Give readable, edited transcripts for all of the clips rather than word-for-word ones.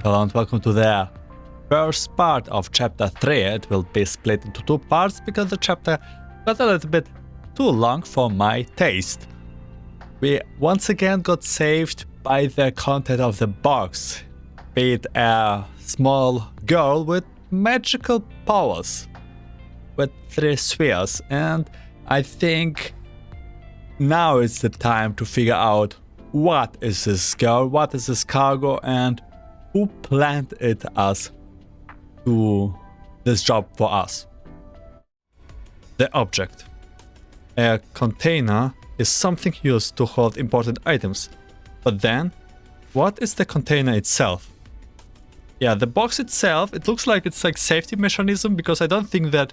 Hello and welcome to the first part of chapter 3. It will be split into two parts because the chapter got a little bit too long for my taste. We once again got saved by the content of the box, be it a small girl with magical powers with 3 spheres, and I think now is the time to figure out what is this girl, what is this cargo, and who planted us to this job for us. The object. A container is something used to hold important items. But then, what is the container itself? Yeah, the box itself, it looks like it's like safety mechanism, because I don't think that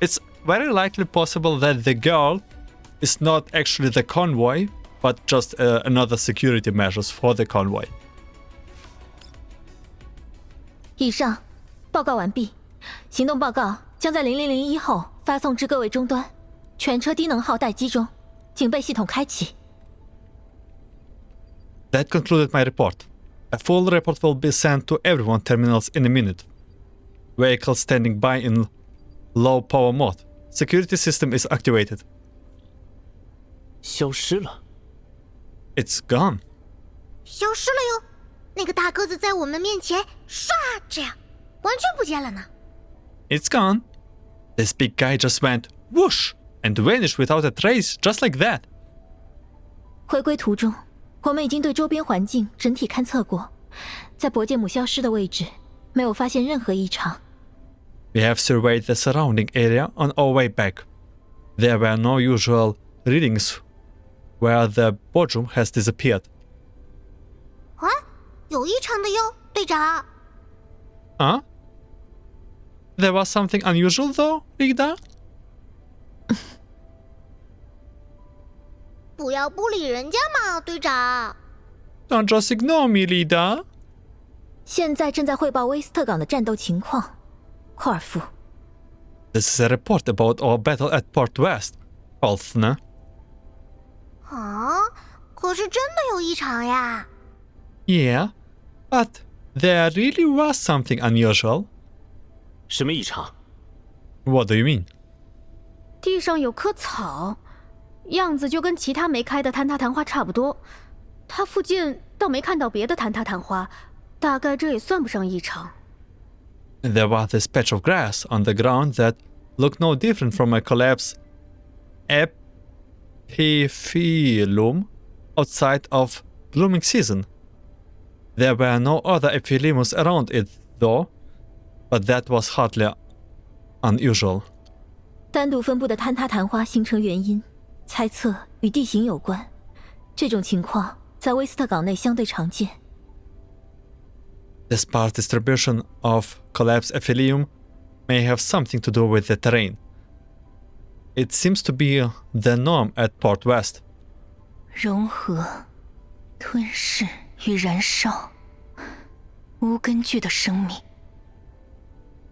it's very likely possible that the girl is not actually the convoy, but just another security measures for the convoy. 以上，报告完毕。行动报告将在0001后发送至各位终端，全车低能耗待机中，警备系统开启。That concluded my report. A full report will be sent to everyone terminals in a minute. Vehicle standing by in low power mode. Security system is activated. 消失了。 It's gone. 消失了哟，那个大个子在我们面前唰这样，完全不见了呢。 It's gone. This big guy just went whoosh and vanished without a trace, just like that. 回归途中，我们已经对周边环境整体勘测过，在伯杰姆消失的位置，没有发现任何异常。 We have surveyed the surrounding area on our way back. There were no usual readings where the boardroom has disappeared. 啊，有异常的哟，队长。 Huh? There was something unusual though, Rita? 不要不理人家嘛，队长。 Don't just ignore me, Rita. 现在正在汇报威斯特港的战斗情况，库尔夫。 This is a report about our battle at Port West. Olfner. 啊，可是真的有异常呀。 Yeah, but there really was something unusual. 什么异常？ What do you mean? 地上有棵草，样子就跟其他没开的坍塌昙花差不多。它附近倒没看到别的坍塌昙花，大概这也算不上异常。 There was this patch of grass on the ground that looked no different from a collapsed epiphyllum outside of blooming season. There were no other epiphyllums around it though, but that was hardly unusual. 单独分布的坍塌昙花形成原因，猜测与地形有关。这种情况在威斯特港内相对常见。 The sparse distribution of collapsed epithelium may have something to do with the terrain. It seems to be the norm at Port West. 融合、吞噬与燃烧，无根据的生命。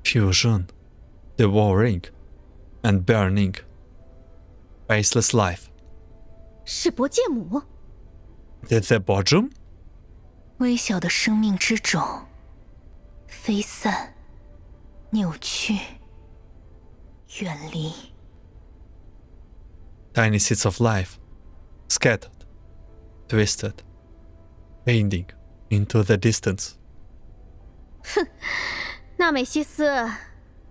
Fusion, devouring, and burning. Faceless life. 是伯杰姆。 Did the boardroom? 微小的生命之种，飞散、扭曲、远离。 Tiny seeds of life, scattered, twisted, fading into the distance. 纳美西斯，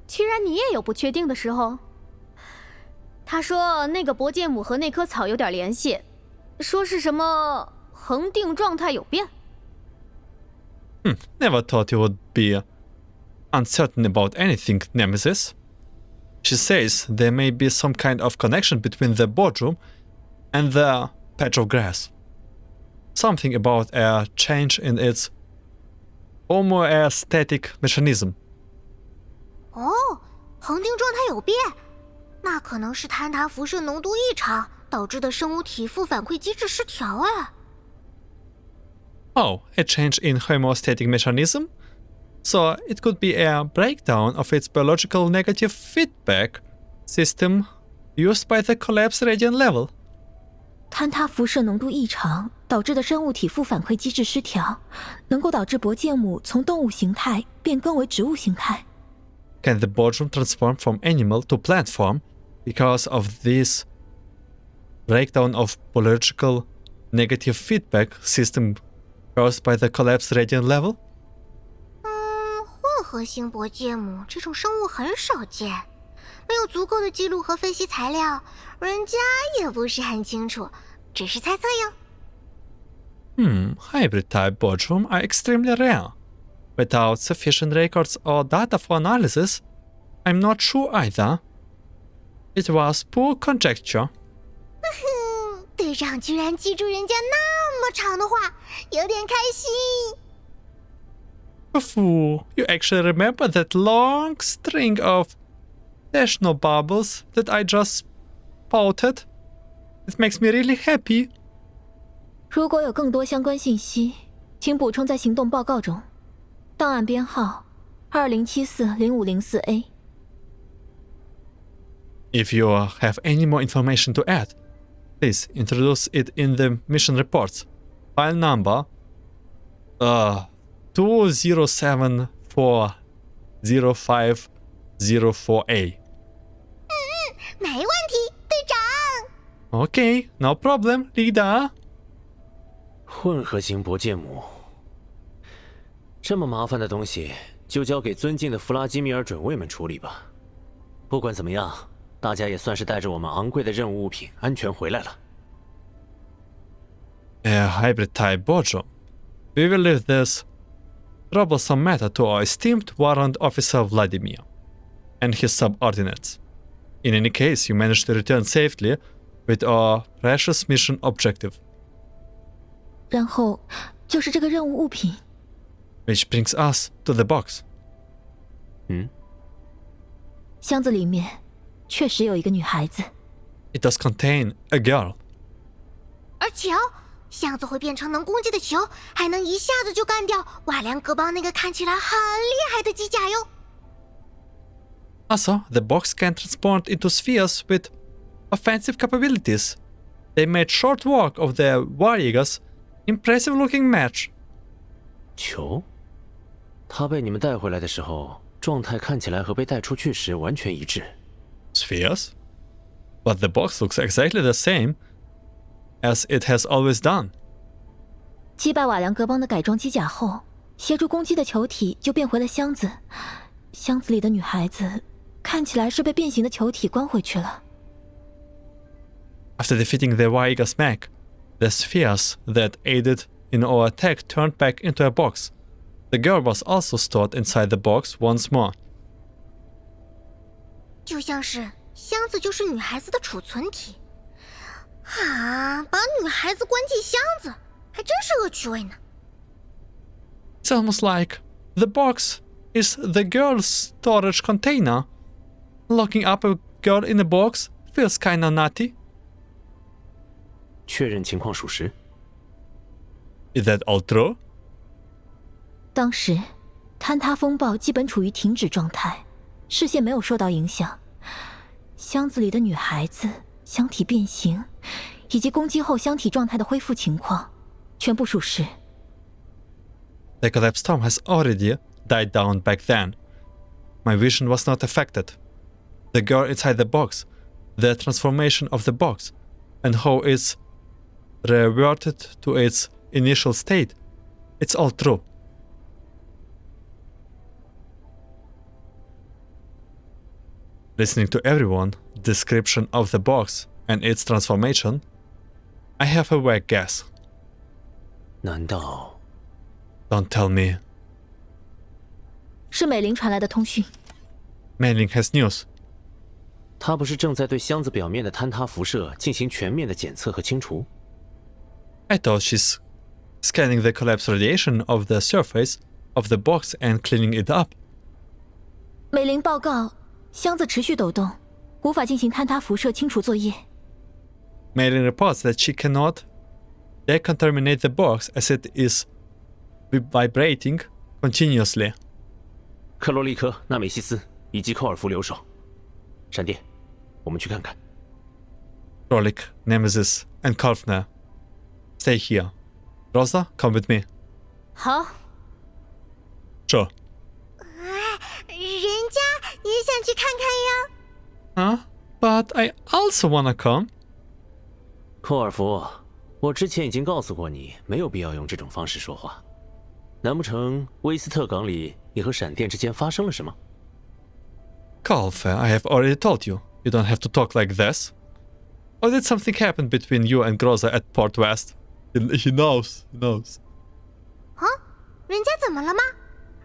居然你也有不确定的时候。他说那个伯杰姆和那棵草有点联系，说是什么恒定状态有变。 Never thought you would be uncertain about anything, Nemesis. She says there may be some kind of connection between the boardroom and the patch of grass. Something about a change in its homeostatic mechanism. 哦，恒定状态有变，那可能是坍塌辐射浓度异常导致的生物体负反馈机制失调啊。 Oh, a change in homeostatic mechanism? So it could be a breakdown of its biological negative feedback system used by the collapsed radiant level. 坍塌辐射浓度异常导致的生物体负反馈机制失调，能够导致薄芥母从动物形态变更为植物形态。Can the boardroom transform from animal to plant form because of this breakdown of biological negative feedback system caused by the collapsed radiant level? 混合型薄芥母这种生物很少见，没有足够的记录和分析材料，人家也不是很清楚，只是猜测哟。Hybrid type boardroom are extremely rare. Without sufficient records or data for analysis, I'm not sure either. It was poor conjecture. 队长居然记住人家那么长的话，有点开心。Fool, you actually remember that long string of technobubbles that I just spouted? It makes me really happy. 如果有更多相关信息，请补充在行动报告中。档案编号20740504A。 If you have any more information to add, please introduce it in the mission reports. File number 20740504A. 没问题，队长。 Okay, no problem, leader. 混合型薄芥母，这么麻烦的东西，就交给尊敬的弗拉基米尔准尉们处理吧。不管怎么样，大家也算是带着我们昂贵的任务物品安全回来了。A hybrid type boardroom. We will leave this troublesome matter to our esteemed warrant officer Vladimir and his subordinates. In any case, you managed to return safely with our precious mission objective. 然后就是这个任务物品。 Which brings us to the box. 箱子里面确实有一个女孩子。 It does contain a girl. 而且箱子会变成能攻击的球，还能一下子就干掉瓦良格邦那个看起来很厉害的机甲哟。 Also, the box can transport into spheres with offensive capabilities. They made short work of the Warriors' impressive-looking match. 球，他被你们带回来的时候，状态看起来和被带出去时完全一致。Spheres? But the box looks exactly the same as it has always done. 击败瓦良格邦的改装机甲后，协助攻击的球体就变回了箱子。箱子里的女孩子看起来是被变形的球体关回去了。 After defeating the Warriors' mech, the spheres that aided in our attack turned back into a box. The girl was also stored inside the box once more. 就像是箱子就是女孩子的储存体。把女孩子关进箱子，还真是恶趣味呢。 It's almost like the box is the girl's storage container. Locking up a girl in a box feels kinda nutty. 确认情况属实。 Is that all true? 当时，坍塌风暴基本处于停止状态，视线没有受到影响。箱子里的女孩子、箱体变形，以及攻击后箱体状态的恢复情况，全部属实。 The collapsed storm has already died down back then. My vision was not affected. The girl inside the box, the transformation of the box, and how it's reverted to its initial state. It's all true. Listening to everyone's description of the box and its transformation, I have a vague guess. 难道 Don't tell me. 是美玲传来的通讯。 Mailing has news. 他不是正在对箱子表面的坍塌辐射进行全面的检测和清除？ I thought she's scanning the collapsed radiation of the surface of the box and cleaning it up. 美玲报告，箱子持续抖动，无法进行坍塌辐射清除作业。 Mailing reports that she cannot decontaminate the box as it is vibrating continuously. 克罗利科、纳美西斯以及寇尔福留守。闪电，我们去看看。Rolik, Nemesis, and Kalfner, stay here. Rosa, come with me. 好， Sure. 人家也想去看看呀。 Huh? But I also wanna come. 寇尔福，我之前已经告诉过你，没有必要用这种方式说话。难不成威斯特港里你和闪电之间发生了什么？ Kalfe, I have already told you. You don't have to talk like this. Or did something happen between you and Groza at Port West? He knows. He knows. 啊，人家怎么了吗？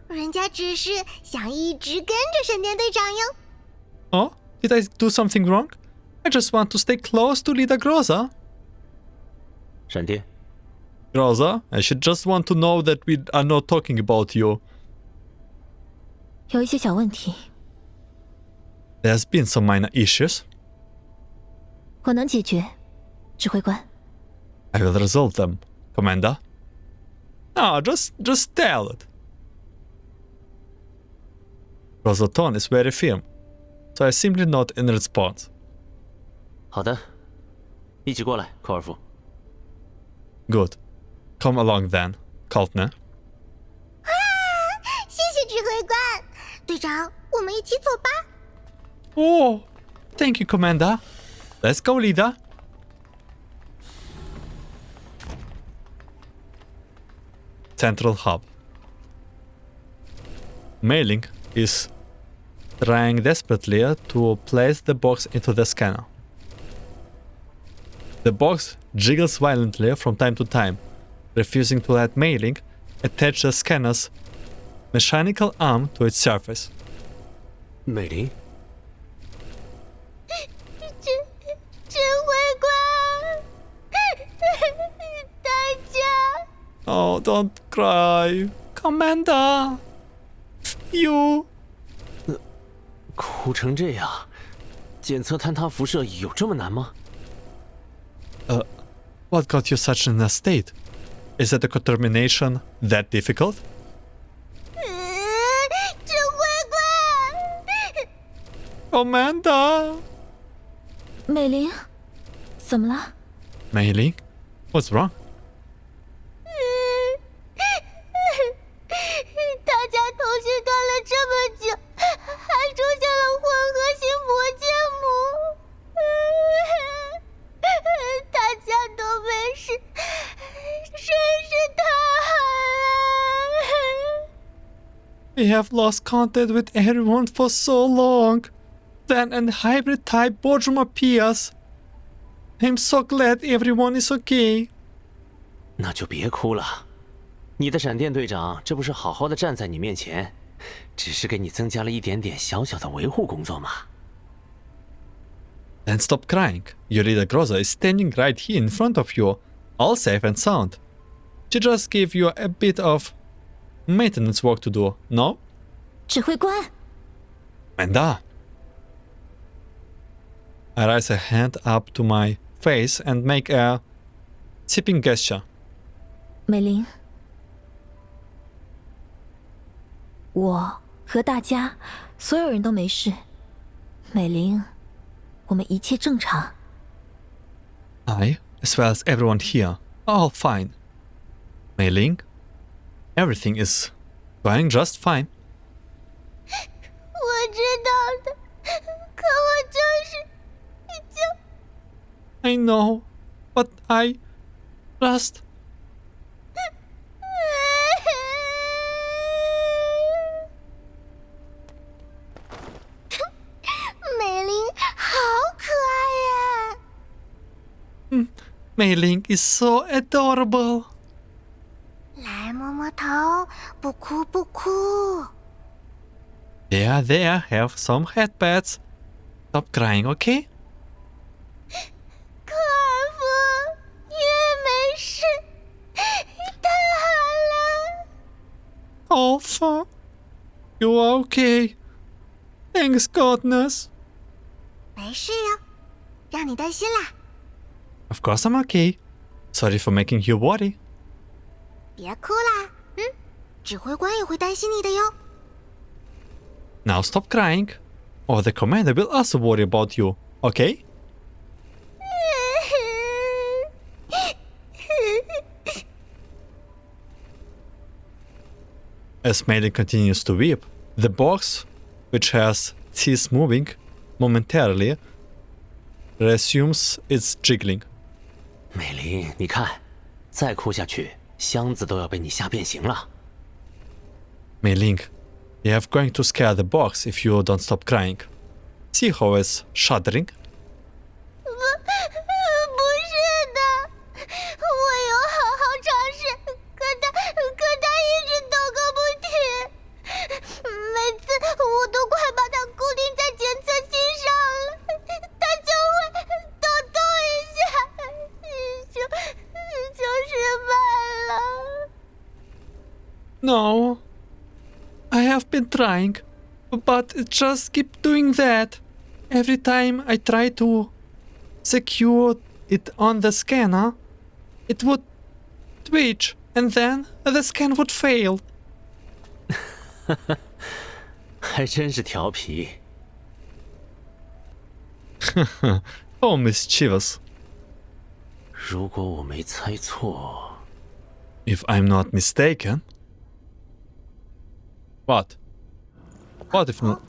人家只是想一直跟着闪电队长哟。 Oh? Did I do something wrong? I just want to stay close to Leader Groza. 闪电， Groza, I should just want to know that we are not talking about you. 有一些小问题， There's been some minor issues. 我能解决，指挥官。 I will resolve them, Commander. No, just tell it. Groza's tone is very firm, so I simply nod in response. 好的，一起过来，寇尔福。 Good. Come along then, Kaltner. 谢谢指挥官，队长，我们一起走吧。 Oh, thank you, Commander. Let's go, Leader. Central Hub. Mailing is trying desperately to place the box into the scanner. The box jiggles violently from time to time, refusing to let Mailing attach the scanner's mechanical arm to its surface. 美玲，指挥官，大家。 Oh, don't cry. Commander! You... 哭成这样，检测坍塌辐射有这么难吗？ What got you such in a state? Is the decontamination that difficult? 指挥官， Commander! 美玲，怎么了？ Mei-Ling? What's wrong? 大家通讯断了这么久，还出现了混合型铂芥母，大家都没事，真是太好了。 We have lost contact with everyone for so long. Then an hybrid type Bodrum appears. I'm so glad everyone is okay. 那就别哭了。你的闪电队长这不是好好的站在你面前，只是给你增加了一点点小小的维护工作吗？ Then stop crying. Your leader Groza is standing right here in front of you, all safe and sound. She just gave you a bit of maintenance work to do, no? 指挥官， Amanda! I raise a hand up to my face and make a tipping gesture. 美玲，我和大家所有人都没事。美玲，我们一切正常。 I, as well as everyone here, are all fine. Mei-Ling, everything is going just fine. 我知道的，可我就 I know, but I just... 美玲好可爱呀！ Mei-Ling is so adorable. 来摸摸头，不哭不哭。 There, have some headpats. Stop crying, okay? 科尔夫，你也没事，太好了。 Alpha, you are okay. Thanks, goodness. 没事呀，让你担心啦。 Of course I'm okay. Sorry for making you worry. 别哭啦，指挥官也会担心你的哟。 Now stop crying, or the commander will also worry about you, okay? As Mei Ling continues to weep, the box, which has ceased moving momentarily, resumes its jiggling. 美玲，你看，再哭下去，箱子都要被你吓变形了。Mei Ling, you are going to scare the box if you don't stop crying. See how it's shuddering? 不是的，我有好好尝试，可它一直抖个不停，每次我都快把它固定在检测器上了，它就会抖动一下，就失败了。No. I have been trying, but it just keeps doing that. Every time I try to secure it on the scanner, it would twitch and then the scan would fail. 还真是调皮。Oh, mischievous. 如果我没猜错， If I'm not mistaken. What? What if not?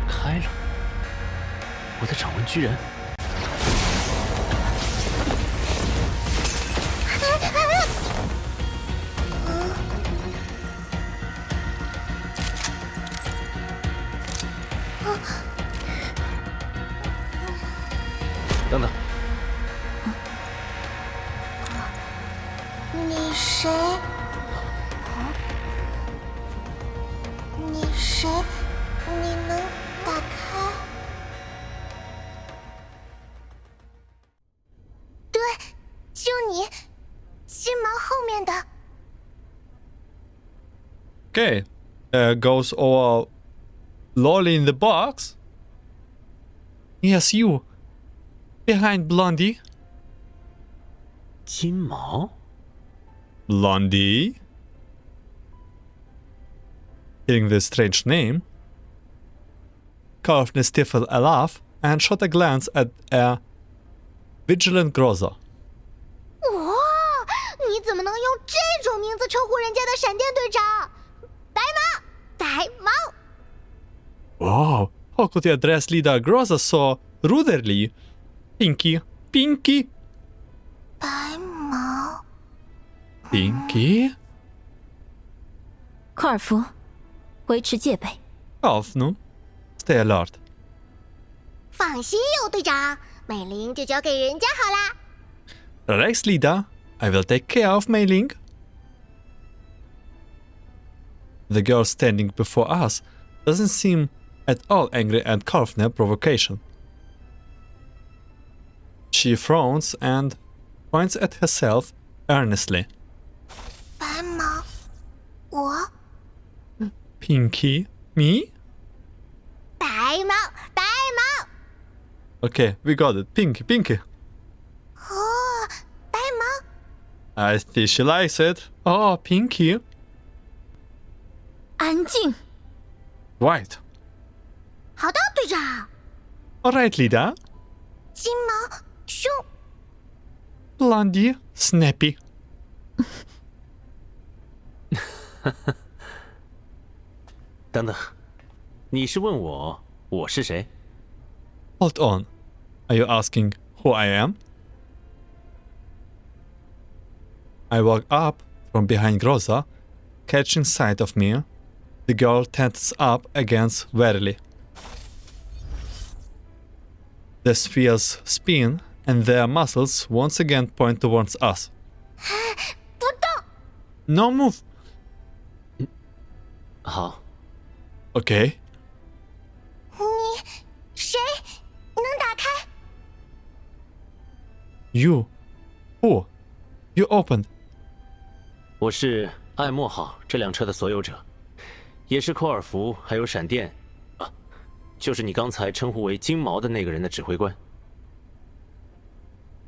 开了，我的掌纹居然……等等，你谁？你谁？你能打开？对，就你，金毛后面的。Okay. Goes our lolly in the box. Yes, you. Behind Blondie. 金毛？ Blondie? Hearing this strange name, Karfne stifled a laugh and shot a glance at a vigilant Groza. 哇，你怎么能用这种名字称呼人家的闪电队长？呆毛，呆毛。 Wow, how could you address leader Groza so rudely? Pinky, Pinky, 白毛。 Pinky? 科尔福，维持戒备。 Karfne, stay alert. 放心哟，队长，美玲就交给人家好啦。 Relax, leader. I will take care of Mei Ling. The girl standing before us doesn't seem at all angry at Karfne's provocation. She frowns and points at herself earnestly. 白毛，我 Pinky? Me? 白毛，白毛。 Okay, we got it. Pinky, Pinky. 哦，白毛。 I think she likes it. Oh, Pinky. 安静。 Right. 好的，队长。 Alright, leader. 金毛兄， Blondie, snappy. 等等，你是问我是谁？ Hold on. Are you asking who I am? I walk up from behind Groza, catching sight of me. The girl tenses up against warily. The spheres spin, and their muscles once again point towards us. 不动。 No move. 好， Okay. 你谁能打开？ You. Who? You opened. 我是爱默号这辆车的所有者，也是寇尔福还有闪电，啊，就是你刚才称呼为金毛的那个人的指挥官。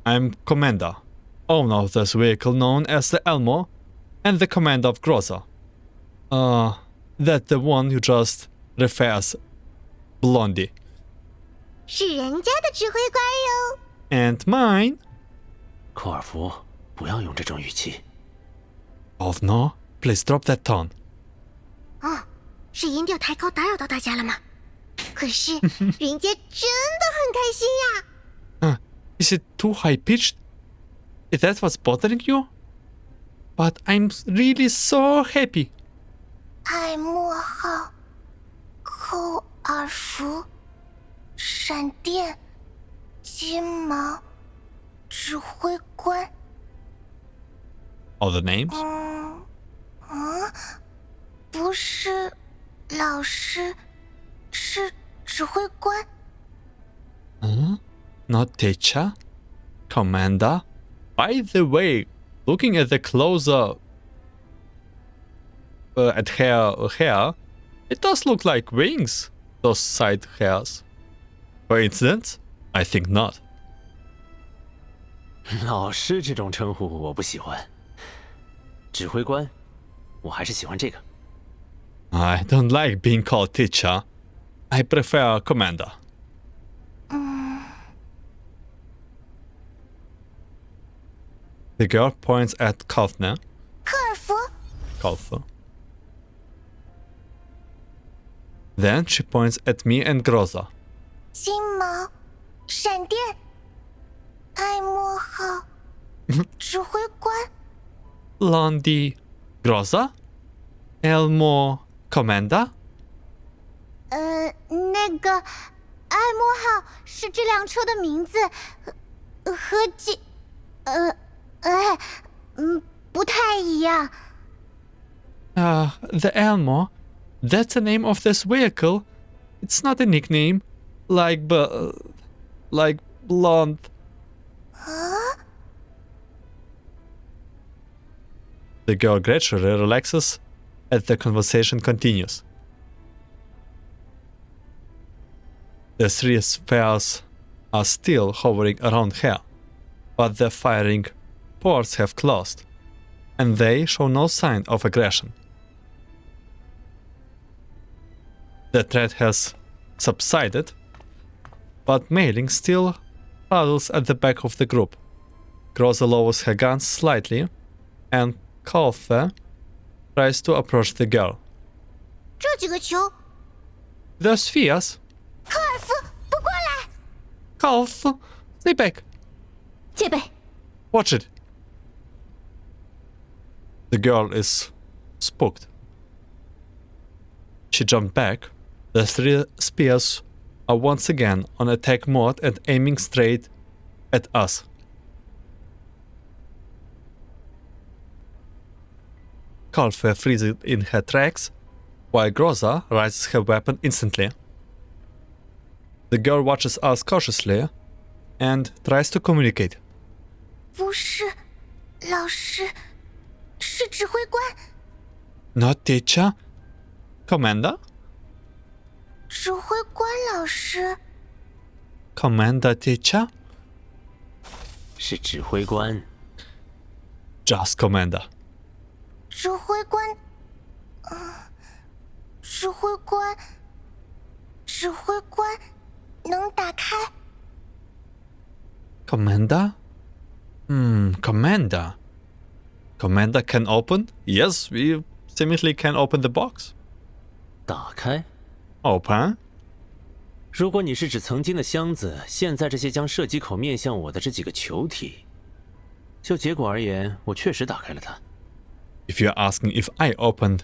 I'm Commander, owner of this vehicle known as the Elmo, and the commander of Groza. That's the one you just refers Blondie. 是人家的指挥官哟。 And mine. 寇尔福，不要用这种语气。Oh no, please drop that tone. 哦，是音调抬高打扰到大家了吗？可是人家真的很开心呀。Is it too high-pitched? Is that what's bothering you? But I'm really so happy. 艾莫号，寇尔福，闪电，金毛，指挥官。 All the names? 不是老师，是指挥官。 Not teacher? Commander? By the way, looking at the closer at her hair, it does look like wings, those side hairs. Coincidence? I think not. 老师这种称呼我不喜欢。指挥官，我还是喜欢这个。 I don't like being called teacher. I prefer commander. The girl points at Kaufner. 科尔福， Kaufner. Then she points at me and Groza. 金毛，闪电，艾莫号，指挥官。 Blondie, Groza? Elmo, commander? 那个艾莫号是这辆车的名字，和不太一样。 The Elmo? That's the name of this vehicle. It's not a nickname, like blonde. The girl gradually relaxes as the conversation continues. The three spheres are still hovering around her, but the firing ports have closed, and they show no sign of aggression. The threat has subsided, but Mailing still huddles at the back of the group. Groza lowers her guns slightly, and Kauffer tries to approach the girl. 这几个球， The spheres. 科尔福，不过来！ Kauffer, stay back. 戒备， Watch it. The girl is spooked. She jumped back. The three spears are once again on attack mode and aiming straight at us. Kalfe freezes in her tracks, while Groza raises her weapon instantly. The girl watches us cautiously and tries to communicate. 不是老师，是指挥官。 Not teacher? Commander? 指挥官老师， Commander teacher? 是指挥官。 Just commander. 指挥官，指挥官，指挥官，能打开？ Commander? Commander. Commander can open? Yes, we seemingly can open the box. 打开。 Open? 如果你是指曾经的箱子，现在这些将射击口面向我的这几个球体，就结果而言，我确实打开了它。 If you're asking if I opened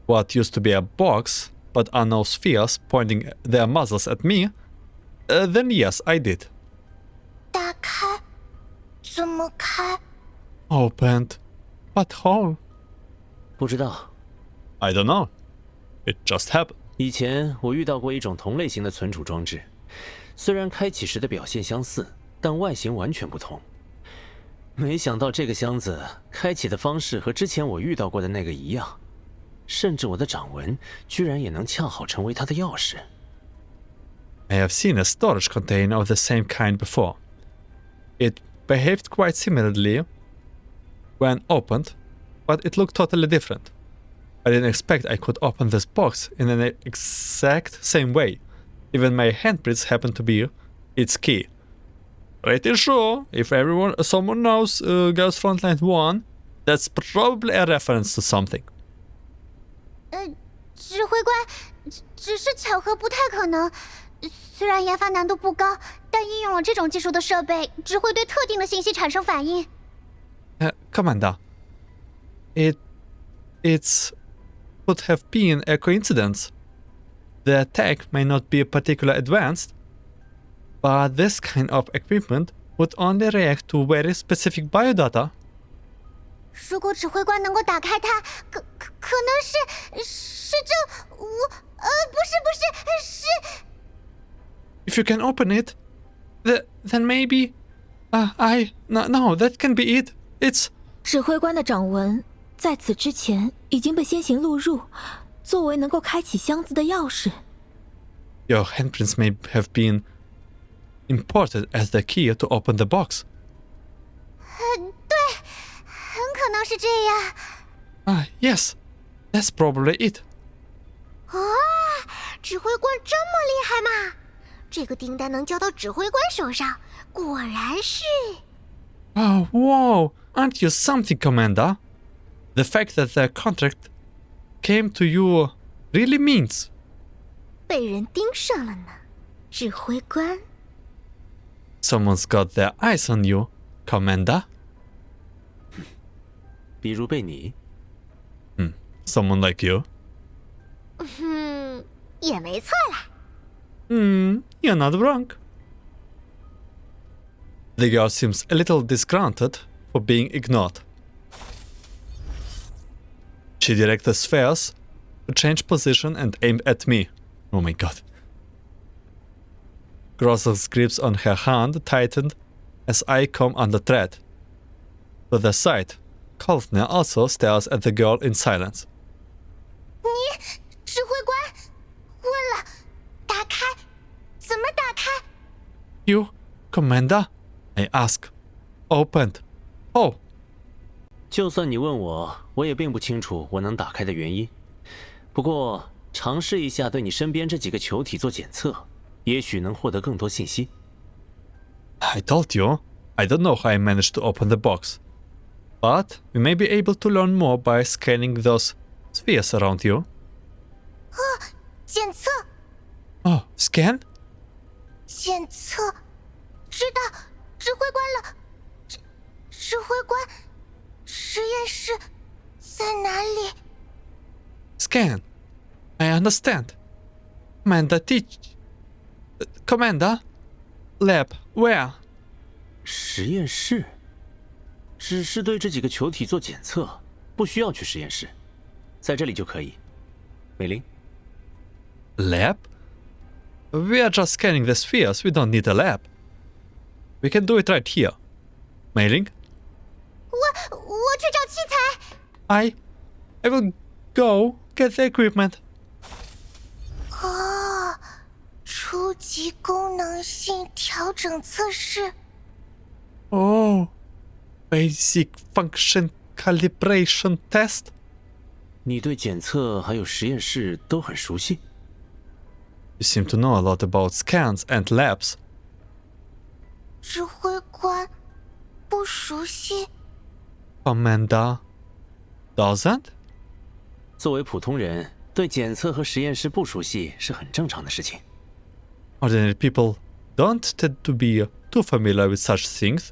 what used to be a box, but are now spheres pointing their muzzles at me, then yes, I did. 打开？怎么开？ Opened? What hole? 不知道， I don't know. It just happened. 以前我遇到过一种同类型的存储装置，虽然开启时的表现相似，但外形完全不同。没想到这个箱子开启的方式和之前我遇到过的那个一样，甚至我的掌纹居然也能恰好成为它的钥匙。 I have seen a storage container of the same kind before. It behaved quite similarly when opened, but it looked totally different. I didn't expect I could open this box in an exact same way. Even my handprints happen to be its key. Pretty sure, if someone knows Girls Frontline 1, that's probably a reference to something. 指挥官，只是巧合，不太可能。虽然研发难度不高，但应用了这种技术的设备只会对特定的信息产生反应。Commander, it could have been a coincidence. The attack may not be particularly advanced, but this kind of equipment would only react to very specific biodata. 如果指挥官能够打开它，可能是这不是。If you can open it, then maybe, no, that can be it. It's 指挥官的掌纹在此之前已经被先行录入，作为能够开启箱子的钥匙。Your handprints may have been imported as the key to open the box. 对，很可能是这样。Yes, that's probably it. 指挥官这么厉害吗？这个订单能交到指挥官手上，果然是。Oh, whoa! Aren't you something, Commander? The fact that the contract came to you really means. 被人盯上了呢，指挥官。Someone's got their eyes on you, Commander. 比如被你。Someone like you. 也没错啦。You're not wrong. The girl seems a little disgruntled for being ignored. She directs the spheres to change position and aim at me. Oh my god. Grosser's grips on her hand tightened as I come under threat. To the side, Kolfner also stares at the girl in silence. 指挥官，问了，打开，怎么打开？ You, Commander? I ask. Opened. Oh. 就算你问我，我也并不清楚我能打开的原因。不过，尝试一下对你身边这几个球体做检测，也许能获得更多信息。I told you, I don't know how I managed to open the box. But we may be able to learn more by scanning those spheres around you. 检测， Oh, scan? 检测，知道，指挥官了。指挥官，实验室在哪里？ Scan. I understand. Commander, Commander? Lab, where? 实验室，只是对这几个球体做检测，不需要去实验室，在这里就可以。美玲。 Lab? We are just scanning the spheres. We don't need a lab. We can do it right here. Mei Ling? 我去找器材。I will go get the equipment. 初级功能性调整测试。Oh, basic function calibration test. 你对检测还有实验室都很熟悉。 You seem to know a lot about scans and labs. 指挥官不熟悉。 Commander doesn't? 作为普通人，对检测和实验室不熟悉是很正常的事情。 Ordinary people don't tend to be too familiar with such things.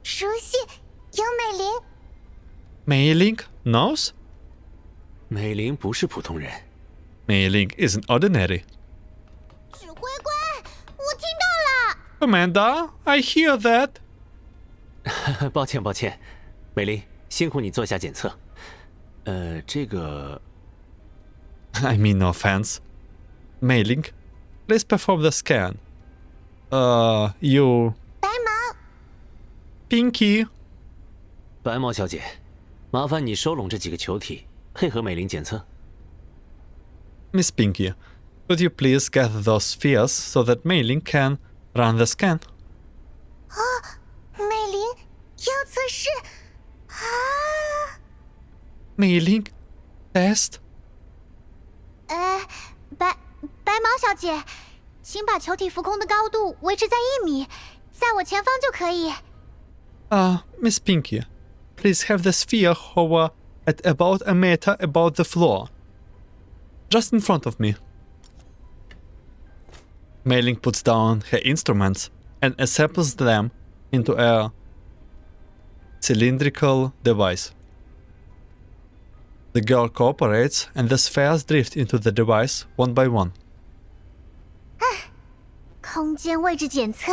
熟悉，有美玲。 Mei Ling knows? 美玲不是普通人。 Mei Ling isn't ordinary. 指挥官，我听到了。 Commander, I hear that. 抱歉，美玲，辛苦你做下检测。这个 I mean no offense. Mei Ling, please perform the scan. You... 白毛， Pinky. 白毛小姐，麻烦你收拢这几个球体，配合美玲检测。 Miss Pinky, could you please gather those spheres so that Mei Ling can run the scan? 美玲要测试。 Mei Ling, test? 白毛小姐，请把球体浮空的高度维持在1米，在我前方就可以。Miss Pinky, please have the sphere hover at about a meter above the floor. Just in front of me. Mei Ling puts down her instruments and assembles them into a cylindrical device. The girl cooperates and the spheres drift into the device one by one. 空间位置检测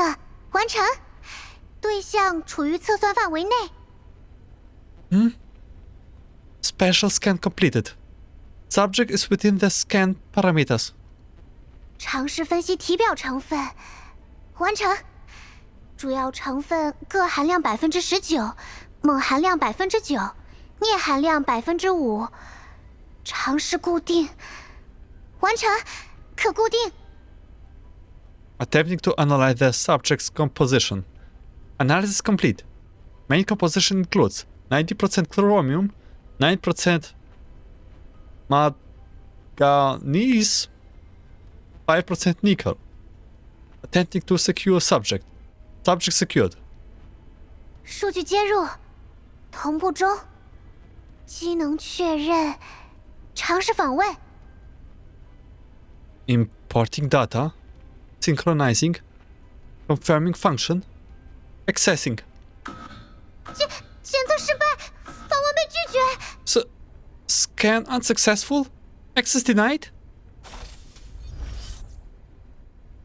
完成，对象处于测算范围内。Special scan completed. Subject is within the scan parameters. 尝试分析体表成分，完成。主要成分铬含量19%，锰含量9%，镍含量5%。尝试固定，完成，可固定。Attempting to analyze the subject's composition. Analysis complete. Main composition includes 90% chromium, 9% manganese, 5% nickel. Attempting to secure subject. Subject secured. 数据接入，同步中。机能确认，尝试访问。Importing data. Synchronizing. Confirming function. Accessing. 检测失败，访问被拒绝。Scan unsuccessful? Access denied?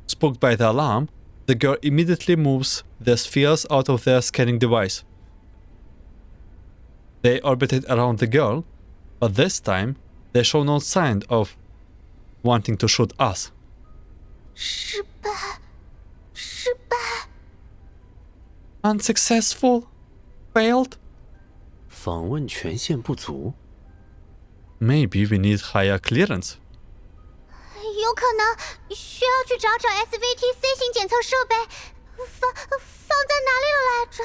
Spooked by the alarm, the girl immediately moves the spheres out of their scanning device. They orbited around the girl, but this time they show no sign of wanting to shoot us. 失败。Unsuccessful? Failed? 访问权限不足。 Maybe we need higher clearance. 有可能需要去找 SVT-C 型检测设备，放在哪里了来着？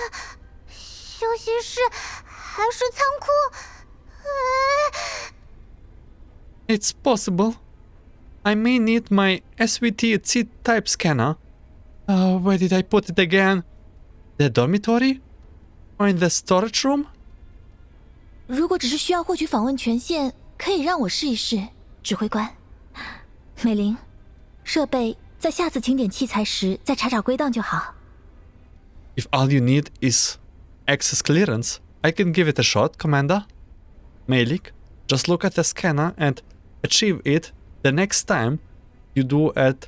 休息室还是仓库It's possible. I may need my SVT C-type scanner. Where did I put it again? The dormitory? Or in the storage room? 如果只是需要获取访问权限，可以让我试一试，指挥官。美玲，设备在下次清点器材时再查找归档就好。If all you need is access clearance, I can give it a shot, Commander. Melik, just look at the scanner and achieve it the next time you do an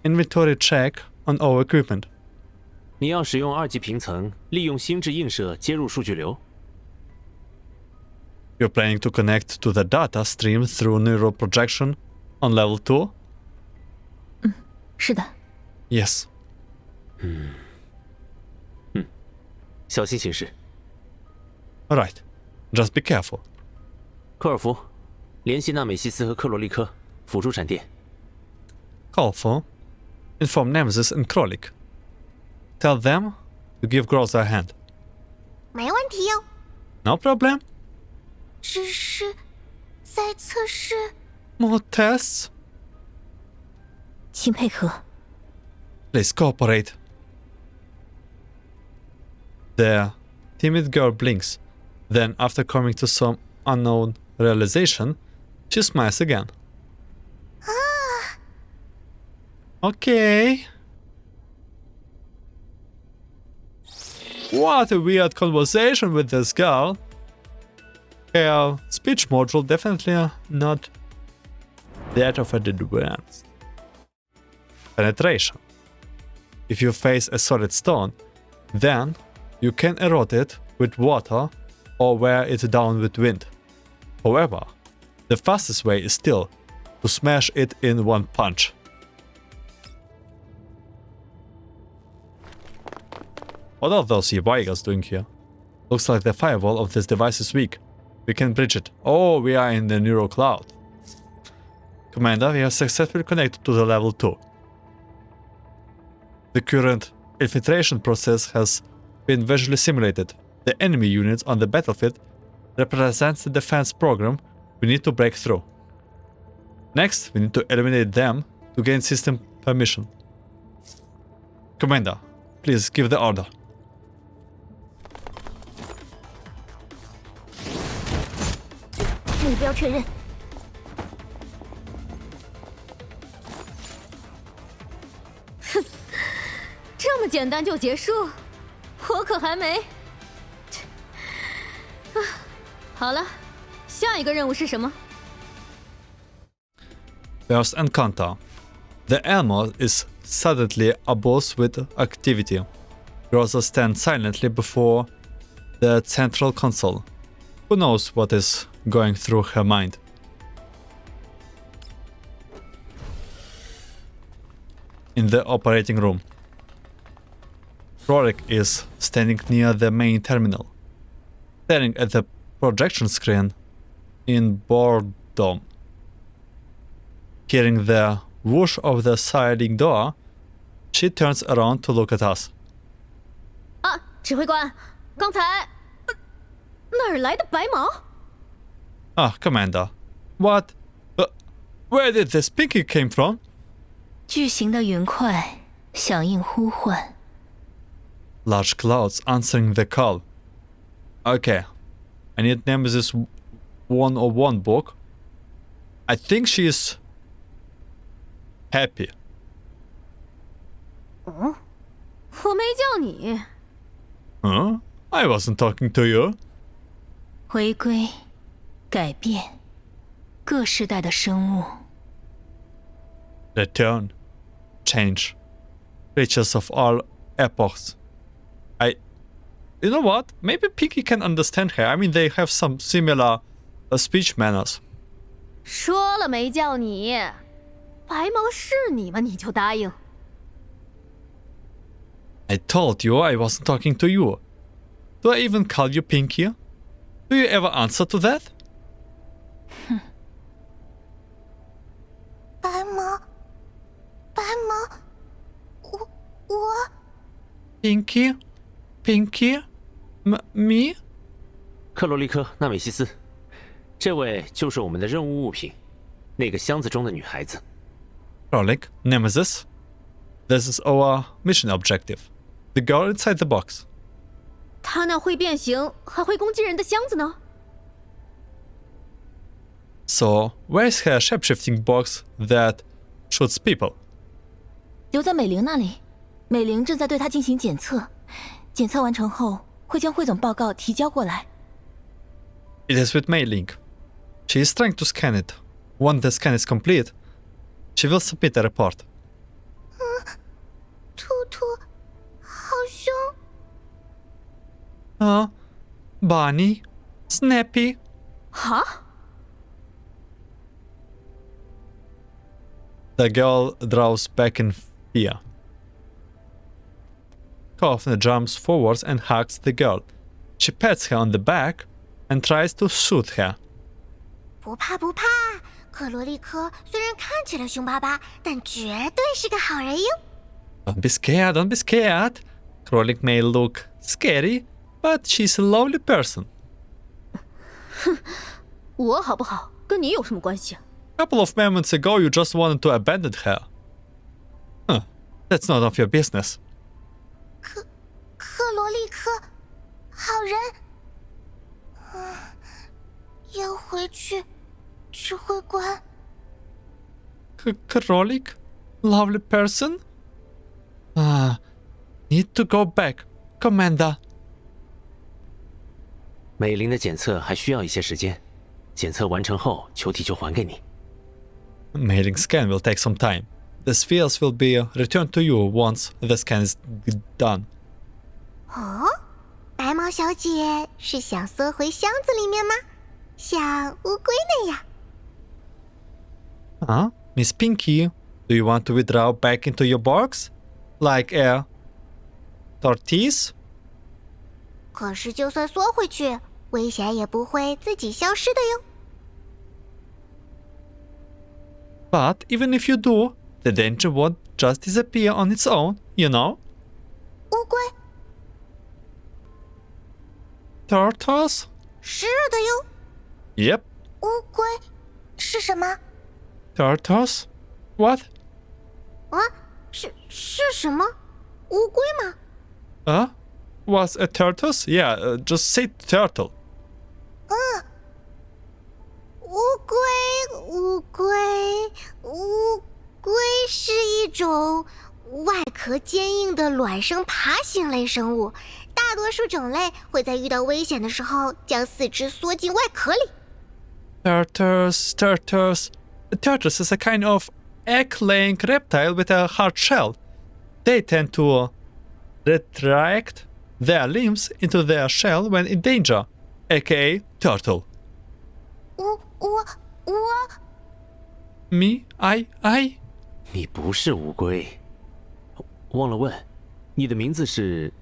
inventory check on our equipment. 你要使用2级平层，利用心智映射接入数据流。 You're planning to connect to the data stream through neural projection on level 2? 是的。 Yes. 小心行事。 Alright. Just be careful. 科尔福，联系纳美西斯和克罗利科，辅助闪电。 Call for. Inform Nemesis and Krolik. Tell them to give Groza a hand. 没问题哟。 No problem. 只是在测试。 More tests? 请配合。 Please cooperate. The timid girl blinks. Then, after coming to some unknown realization, she smiles again. Okay. What a weird conversation with this girl. Her speech module definitely not that of an advanced. Penetration. If you face a solid stone, then you can erode it with water or wear it down with wind. However, the fastest way is still to smash it in one punch. What are those Yavaigas doing here? Looks like the firewall of this device is weak. We can bridge it. Oh, we are in the neural cloud. Commander, we have successfully connected to the level 2. The current infiltration process has been visually simulated. The enemy units on the battlefield represents the defense program We need to break through. Next, we need to eliminate them to gain system permission. Commander, please give the order.目标确认。这么简单就结束，我可还没。啊，好了，下一个任务是什么？ First encounter. The Elmo is suddenly abuzed with activity. Rosa stands silently before the central console. Who knows what is going through her mind? In the operating room, Rorik is standing near the main terminal, staring at the projection screen in boredom. Hearing the whoosh of the sliding door, she turns around to look at us. 啊，指挥官，刚才、哪儿来的白毛？ Ah, Commander. What? Where did this pinky came from? 巨型的云块响应呼唤。 Large clouds answering the call. Okay. I need Nemesis 101 book. I think she is happy. 我没叫你。 Huh? I wasn't talking to you. 回归，改变，各世代的生物。 Return. Change. Creatures of all epochs. You know what? Maybe Pinky can understand her. I mean, they have some similar speech manners. 说了没叫你，白毛是你吗？你就答应？ I told you I wasn't talking to you. Do I even call you Pinky? Do you ever answer to that? 白毛，白毛，我。 Pinky? Pinky? Me? 克罗利科·纳美西斯，这位就是我们的任务物品，那个箱子中的女孩子。 Rolik, Nemesis. This is our mission objective. The girl inside the box. 他那会变形还会攻击人的箱子呢？ So, where's her shapeshifting box that shoots people? 留在美玲那里，美玲正在对她进行检测，检测完成后会将汇总报告提交过来。 It is with Mei Ling. She is trying to scan it. Once the scan is complete, she will submit a report. 兔兔，好凶！ Bunny, Snappy. 啊？ The girl draws back in fear. Kaufner jumps forwards and hugs the girl. She pats her on the back and tries to soothe her. 不怕不怕，克罗利科虽然看起来凶巴巴，但绝对是个好人哟。 Don't be scared, don't be scared. Krolik may look scary, but she's a lovely person. 我好不好，跟你有什么关系？ Couple of moments ago, you just wanted to abandon her. Huh, that's none of your business. 克罗利科，好人。要回去，指挥官。Krolik? Lovely person? Need to go back, Commander. 美玲的检测还需要一些时间，检测完成后，球体就还给你。 Mailing scan will take some time. The spheres will be returned to you once the scan is done. 哦，白毛小姐是想缩回箱子里面吗？像乌龟那样？ Miss Pinky, do you want to withdraw back into your box? Like a tortoise? 可是就算缩回去，危险也不会自己消失的哟。 But even if you do, the danger won't just disappear on its own, you know? 乌龟？ Turtles? 是的哟。 Yep, 乌龟是什么？ Turtles? What? 啊，是什么？乌龟吗？ Was a turtles? Yeah, just say turtle. 乌龟是一种外壳坚硬的卵生爬行类生物，大多数种类会在遇到危险的时候将四肢缩进外壳里。Turtles. Turtles is a kind of egg-laying reptile with a hard shell. They tend to retract their limbs into their shell when in danger, aka turtle. 我 Me? I? 你不是乌龟。忘了问，你的名字是？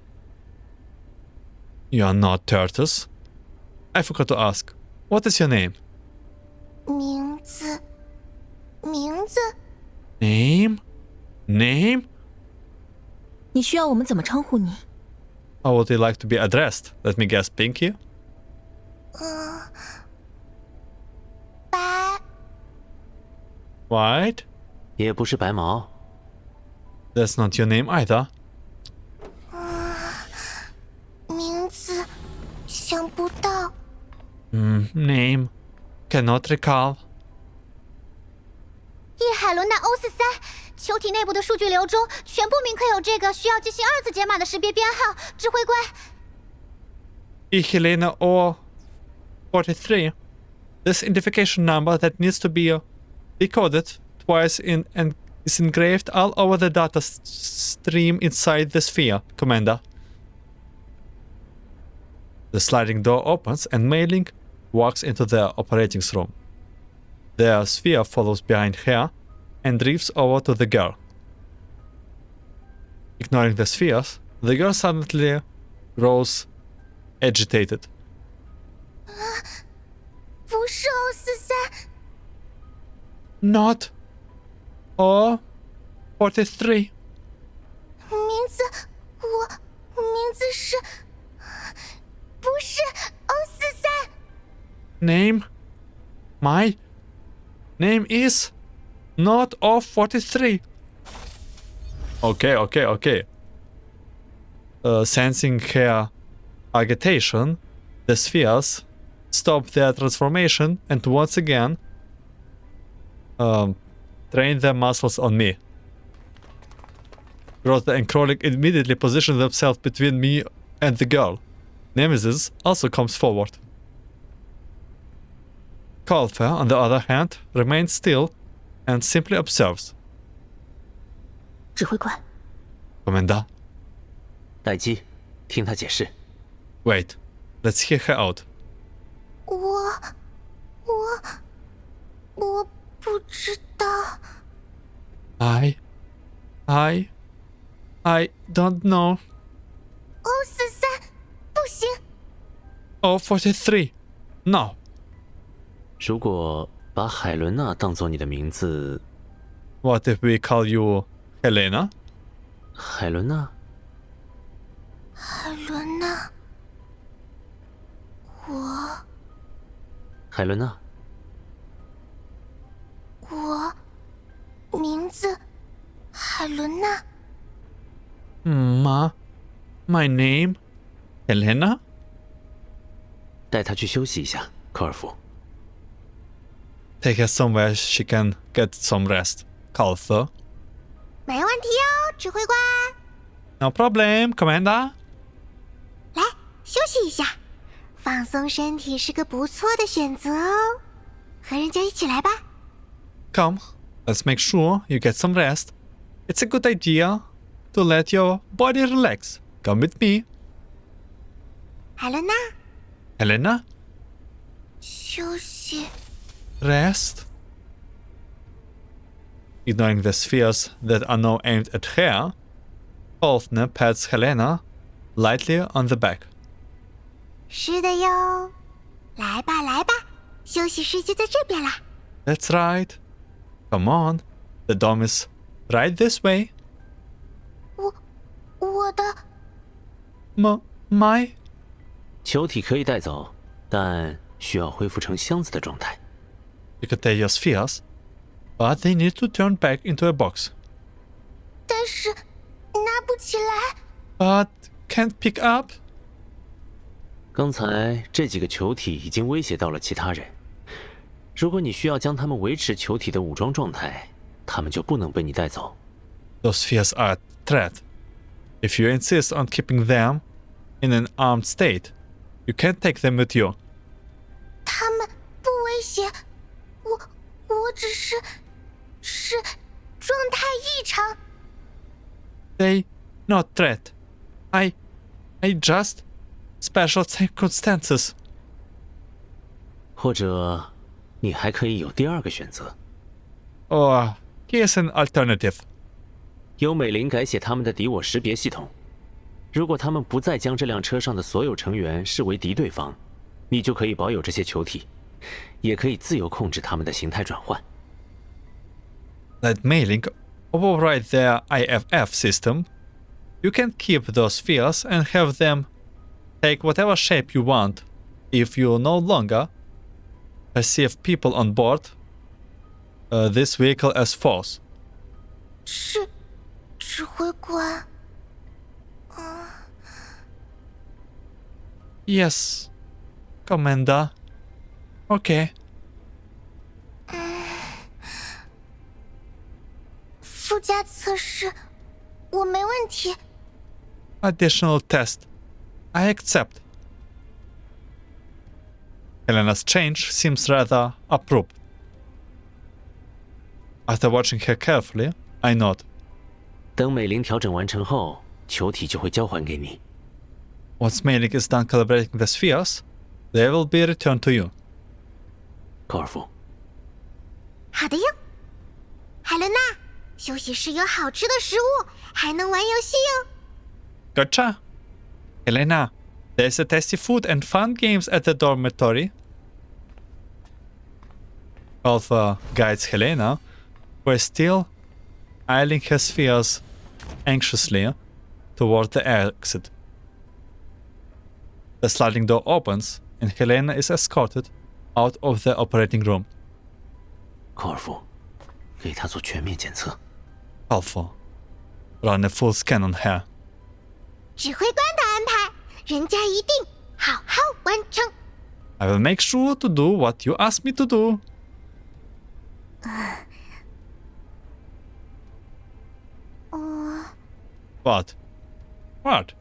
You are not turtles. I forgot to ask. What is your name? 名字 Name? 你需要我们怎么称呼你？ How would you like to be addressed? Let me guess, Pinky? 白 White? 也不是白毛。 That's not your name either. 名字想不到。 Name? Cannot recall. 伊海伦娜·欧斯三，球体内部的数据流中，全部铭刻有这个需要进行2次解码的识别编号。指挥官， Helena or 43. This identification number that needs to be decoded twice and is engraved all over the data stream inside the sphere, Commander. The sliding door opens and Mei-Ling walks into the operating room. The sphere follows behind her and drifts over to the girl. Ignoring the spheres, the girl suddenly grows agitated. 不是欧斯三， Not or 43. 名字是，不是欧斯三。 Name? My name is not of 43. Okay. Sensing her agitation, the spheres stop their transformation and once again train their muscles on me. Grotha and Krolik immediately position themselves between me and the girl. Nemesis also comes forward. Kalfa, on the other hand, remains still and simply observes. 指挥官， Commander, 待机，听他解释。 wait. Let's hear her out. 我不知道。 I don't know. 欧斯三，不行。 Oh, 43. No. 如果把海伦娜当做你的名字， What if we call you Helena? 海伦娜，海伦娜，海伦娜，我名字海伦娜。 My name? Helena? 带她去休息一下，科尔夫。 Take her somewhere she can get some rest. Kalfa. 没问题哦，指挥官。 No problem, Commander. 来，休息一下，放松身体是个不错的选择哦。和人家一起来吧。 Come, let's make sure you get some rest. It's a good idea to let your body relax. Come with me. 海伦娜， Helena, 休息。 rest. Ignoring the spheres that are now aimed at her, Olfner pats Helena lightly on the back. 是的哟，来吧，休息室就在这边啦。 That's right. Come on. The dome is right this way. 我的 My? 球体可以带走，但需要恢复成箱子的状态。You can take your spheres, but they need to turn back into a box. 但是拿不起来。But can't pick up? 刚才这几个球体已经威胁到了其他人，如果你需要将它们维持球体的武装状态，它们就不能被你带走。Those spheres are a threat. If you insist on keeping them in an armed state, you can't take them with you. 他们不威胁，我只是状态异常。They not threat. I just special circumstances. 或者，你还可以有第二个选择， Or here's an alternative. 由美林改写他们的敌我识别系统。如果他们不再将这辆车上的所有成员视为敌对方，你就可以保有这些球体，也可以自由控制他们的形态转换。Let Mailing override their IFF system. You can keep those spheres and have them take whatever shape you want if you no longer perceive people on board this vehicle as foes. 是指挥官。Yes, Commander. Okay. 附加测试，我没问题。Additional test. I accept. Helena's change seems rather abrupt. After watching her carefully, I nod. 等美林调整完成后，球体就会交还给你。Once Mailing is done calibrating the spheres, they will be returned to you. 高尔夫，好的哟，海伦娜，休息室有好吃的食物，还能玩游戏哟。Gotcha. Helena, there's a tasty food and fun games at the dormitory. Alpha guides Helena, who is still eyeing her spheres anxiously toward the exit. The sliding door opens, and Helena is escorted out of the operating room. 高尔夫，给他做全面检测。 Alpha, run a full scan on her. 指挥官的安排，人家一定好好完成。 I will make sure to do what you ask me to do. What? What?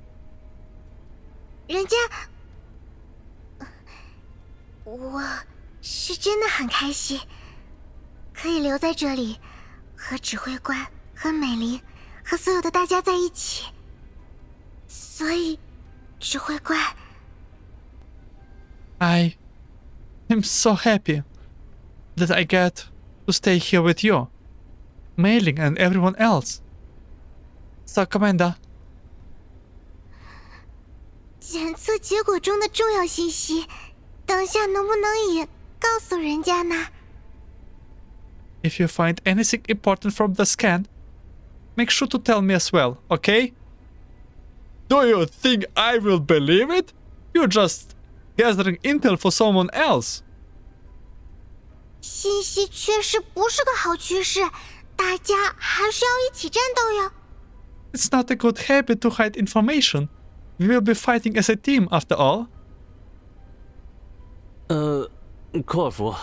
人家，我是真的很开心，可以留在这里，和指挥官、和美玲、和所有的大家在一起。所以，指挥官， I am so happy that I get to stay here with you, Mailing and everyone else. So, Commander, 检测结果中的重要信息，等下能不能也告诉人家呢？ if you find anything important from the scan, make sure to tell me as well, okay? Do you think I will believe it? You're just gathering intel for someone else. 信息缺失不是个好趋势，大家还是要一起战斗哟。 It's not a good habit to hide information. We will be fighting as a team after all. 高尔夫，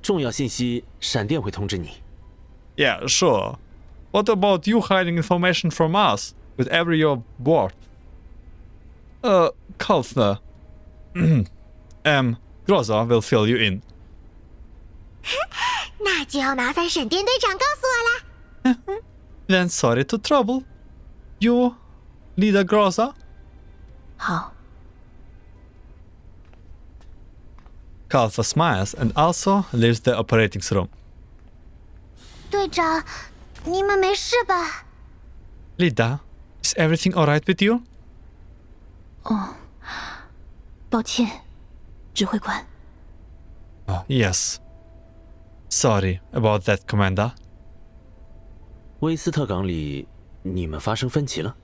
重要信息，闪电会通知你。 Yeah, sure. What about you hiding information from us with every your word? Kalfner. Groza will fill you in. 那就要麻烦闪电队长告诉我啦。 Then sorry to trouble. You, Leader Groza? 好， Kalfa smiles and also leaves the operating room. 队长，你们没事吧？ Lida, is everything alright with you? 抱歉，指挥官。 Oh, yes. Sorry about that, Commander. 威斯特港里，你们发生分歧了？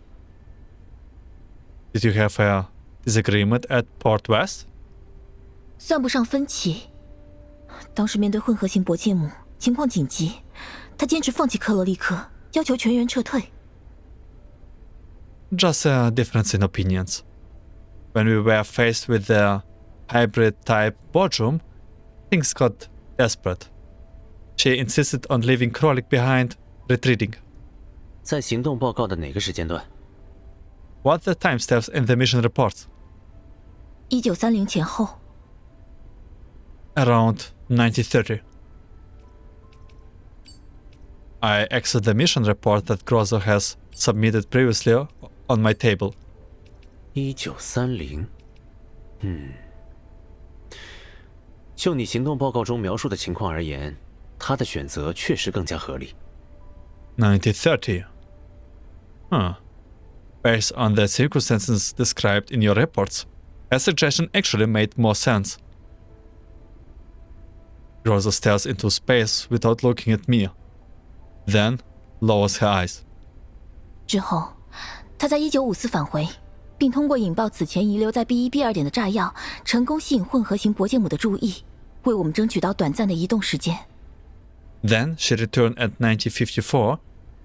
Did you have a disagreement at Port West? 算不上分歧，当时面对混合型铂芥姆，情况紧急，他坚持放弃克罗利克，要求全员撤退。Just a difference in opinions. When we were faced with the hybrid-type boardroom, things got desperate. She insisted on leaving Krolik behind, retreating. 在行动报告的哪个时间段？ What the timestamps in the mission reports? 1930前后。Around 1930. I exit the mission report that Grozzo has submitted previously on my table. 1930。就你行动报告中描述的情况而言，他的选择确实更加合理。1930. Based on the circumstances described in your reports, a suggestion actually made more sense. Grozzo stares into space without looking at me, then lowers her eyes. 之后，他在1954返回，并通过引爆此前遗留在 B1、B2 点的炸药，成功吸引混合型铂芥姆的注意，为我们争取到短暂的移动时间。Then she returned at 1954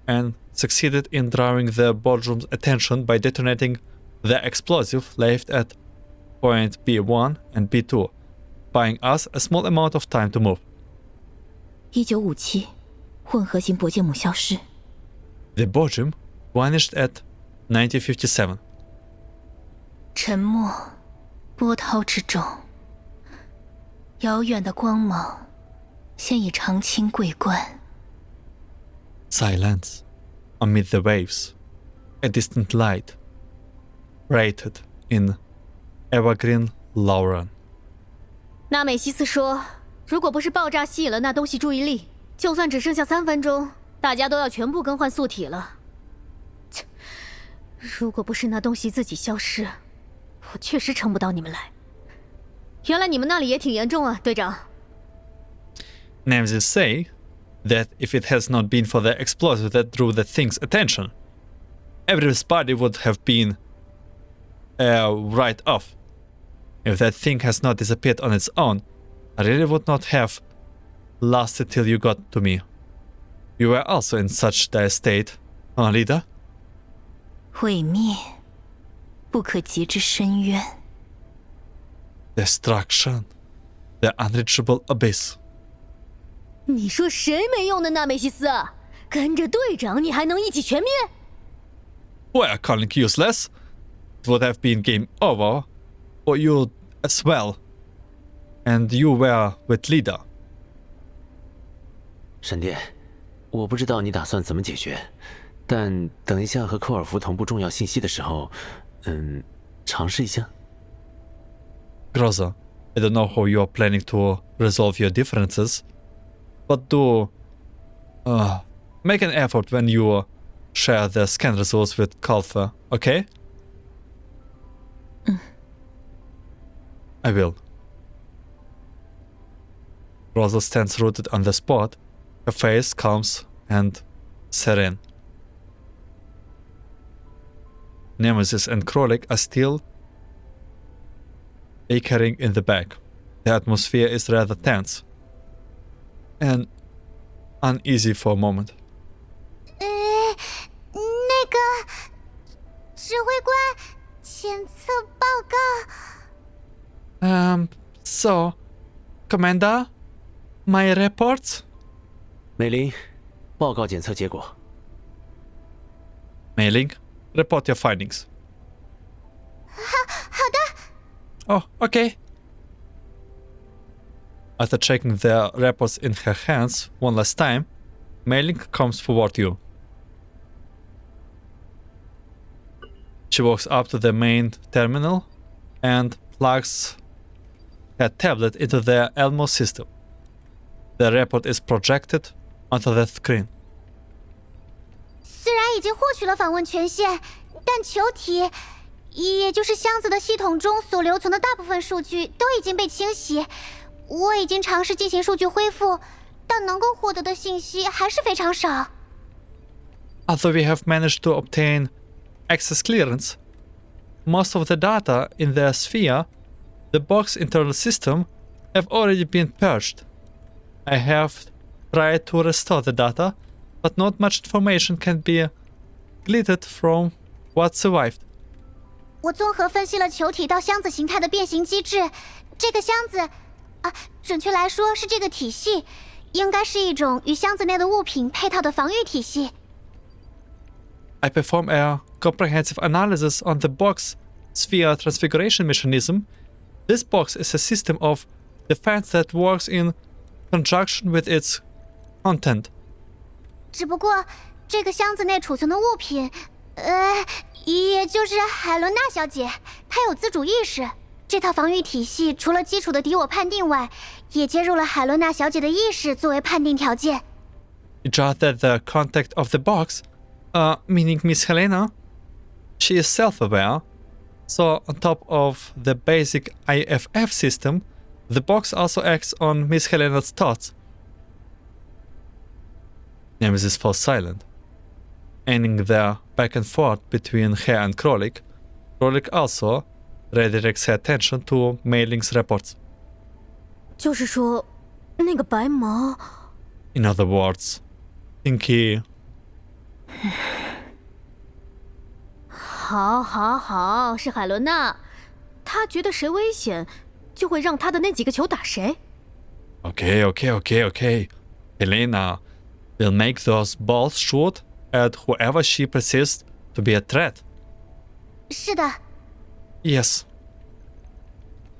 and succeeded in drawing the boardroom's attention by detonating the explosive left at point B1 and B2, buying us a small amount of time to move. 1957，混合型铂芥姆消失。The boardroom vanished at 1957. 沉默，波涛之中，遥远的光芒，现已长青桂冠。Silence amid the waves, a distant light, rated in evergreen Lauren. 纳美西斯说，如果不是爆炸吸引了那东西注意力，就算只剩下3分钟，大家都要全部更换素体了。切，如果不是那东西自己消失，我确实撑不到你们来。原来你们那里也挺严重啊，队长。Nemesis say that if it has not been for the explosive that drew the thing's attention, everybody would have been right off. If that thing has not disappeared on its own, I really would not have lasted till you got to me. You were also in such dire state, huh, leader? 毁灭，不可及之深渊。Destruction, the unreachable abyss. 你说谁没用的纳美西斯？跟着队长，你还能一起全灭？ We're calling useless. It would have been game over for you as well. And you were with leader. 闪电，我不知道你打算怎么解决，但等一下和科尔福同步重要信息的时候，尝试一下。Grozzo, I don't know how you are planning to resolve your differences, but do make an effort when you share the scan results with Kalfa, okay? I will. Grozzo stands rooted on the spot, her face calm and serene. Nemesis and Krolik are still anchoring in the back. The atmosphere is rather tense and uneasy for a moment. 那个指挥官，检测报告。So, Commander, my reports? 美玲，报告检测结果。Mei-Ling, report your findings. 好的。 Oh, okay. After checking the reports in her hands one last time, Mei-Ling comes toward you. She walks up to the main terminal and plugs her tablet into the Elmo system. The report is projected onto the screen. 虽然已经获取了访问权限，但球体，也就是箱子的系统中所留存的大部分数据都已经被清洗。我已经尝试进行数据恢复，但能够获得的信息还是非常少。Although we have managed to obtain access clearance, most of the data in the sphere, the box internal system, have already been purged. I have tried to restore the data, but not much information can be gleaned from what survived. 我综合分析了球体到箱子形态的变形机制，这个箱子，准确来说是这个体系，应该是一种与箱子内的物品配套的防御体系。I perform a comprehensive analysis on the box sphere transfiguration mechanism. This box is a system of defense that works in conjunction with its content. 只不过这个箱子内储存的物品，也就是海伦娜小姐，她有自主意识。这套防御体系除了基础的敌我判定外，也接入了海伦娜小姐的意识作为判定条件。Just that the content of the box, meaning Miss Helena, she is self-aware. So on top of the basic IFF system, the box also acts on Miss Helena's thoughts. Nemesis falls silent, ending their back and forth between her and Krolik. Krolik also redirects her attention to Mailing's reports. 就是说，那个白毛。In other words, Tinky. 好，是海伦娜，她觉得谁危险，就会让她的那几个球打谁。Okay. Helena will make those balls shoot at whoever she perceives to be a threat. 是的。Yes.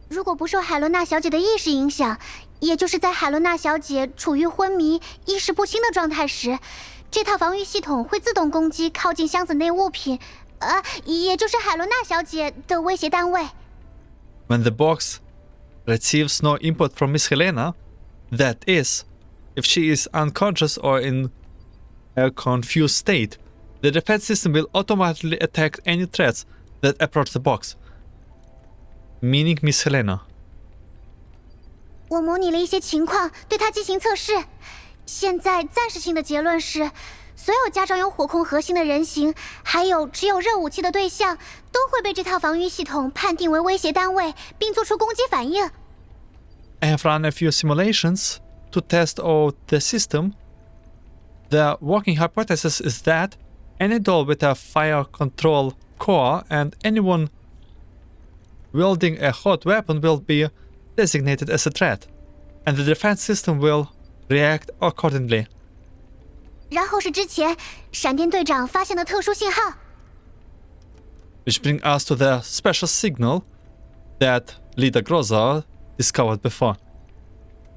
如果不受海伦娜小姐的意识影响，也就是在海伦娜小姐处于昏迷、意识不清的状态时，这套防御系统会自动攻击靠近箱子内物品，也就是海伦娜小姐的威胁单位。When the box receives no input from Miss Helena, that is, if she is unconscious or in a confused state, the defense system will automatically attack any threats that approach the box, meaning Miss Helena. 我模拟了一些情况，对她进行测试。现在暂时性的结论是，所有加装有火控核心的人形，还有持有热武器的对象，都会被这套防御系统判定为威胁单位，并做出攻击反应。I have run a few simulations to test out the system. The working hypothesis is that any doll with a fire control core and anyone wielding a hot weapon will be designated as a threat, and the defense system will react accordingly. 然后是之前闪电队长发现的特殊信号。Which brings us to the special signal that Leader Groza discovered before.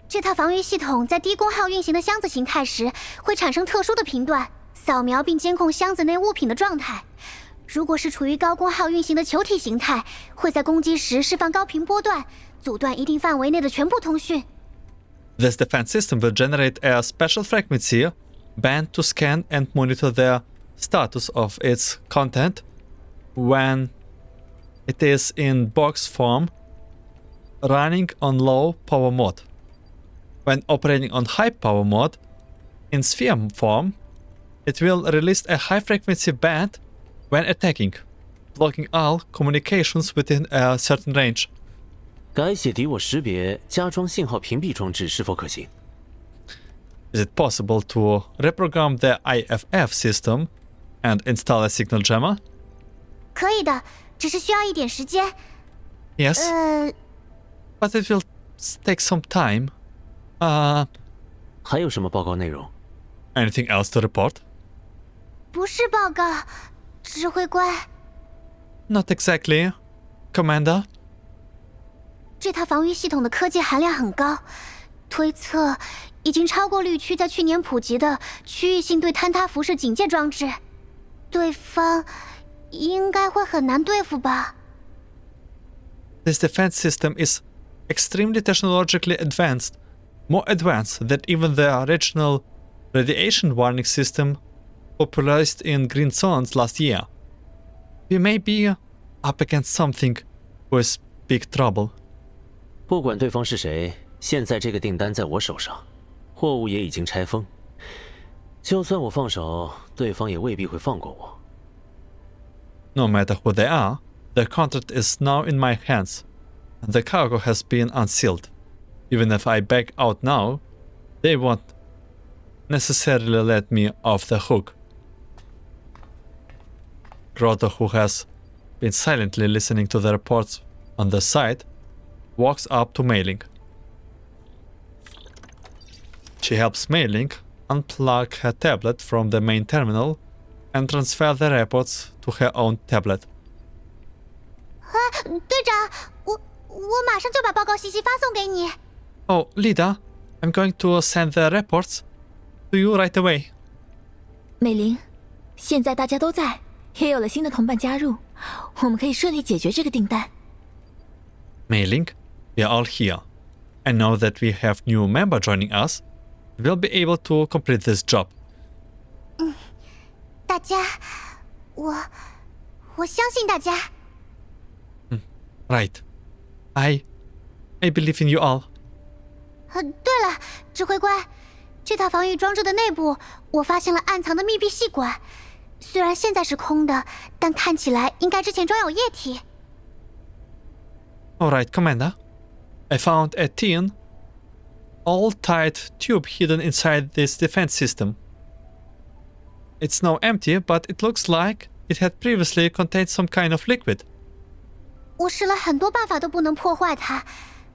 这套防御系统在低功耗运行的箱子形态时，会产生特殊的频段，扫描并监控箱子内物品的状态。如果是处于高功耗运行的球体形态，会在攻击时释放高频波段，阻断一定范围内的全部通讯。This defense system will generate a special frequency band to scan and monitor the status of its content when it is in box form, running on low power mode. When operating on high power mode, in sphere form, it will release a high frequency band when attacking, blocking all communications within a certain range. 改写敌我识别加装信号屏蔽装置是否可行？ Is it possible to reprogram the IFF system and install a signal jammer? 可以的，只是需要一点时间。Yes, but it will take some time. 还有什么报告内容？ Anything else to report? 不是报告，指挥官。Not exactly, Commander. 这套防御系统的科技含量很高，推测已经超过绿区在去年普及的区域性对坍塌辐射警戒装置。对方应该会很难对付吧？ This defense system is extremely technologically advanced, more advanced than even the original radiation warning system popularized in Green Zones last year. We may be up against something with big trouble. 不管对方是谁，现在这个订单在我手上，货物也已经拆封。就算我放手，对方也未必会放过我。No matter who they are, the contract is now in my hands, and the cargo has been unsealed. Even if I back out now, They won't necessarily let me off the hook. Grotto, who has been silently listening to the reports on the site, walks up to Mei-Ling. She helps Mei-Ling unplug her tablet from the main terminal and transfer the reports to her own tablet. 队长，我马上就把报告信息发送给你。Oh, Leader, I'm going to send the reports to you right away. 美玲，现在大家都在，也有了新的同伴加入，我们可以顺利解决这个订单。Mei-Ling, we are all here. And now that we have new member joining us, we'll be able to complete this job. 大家，我相信大家。Right. I believe in you all. 对了，指挥官，这套防御装置的内部，我发现了暗藏的密闭细管，虽然现在是空的，但看起来应该之前装有液体。Alright, Commander. I found a thin, all-tight tube hidden inside this defense system. It's now empty, but it looks like it had previously contained some kind of liquid. 我试了很多办法都不能破坏它，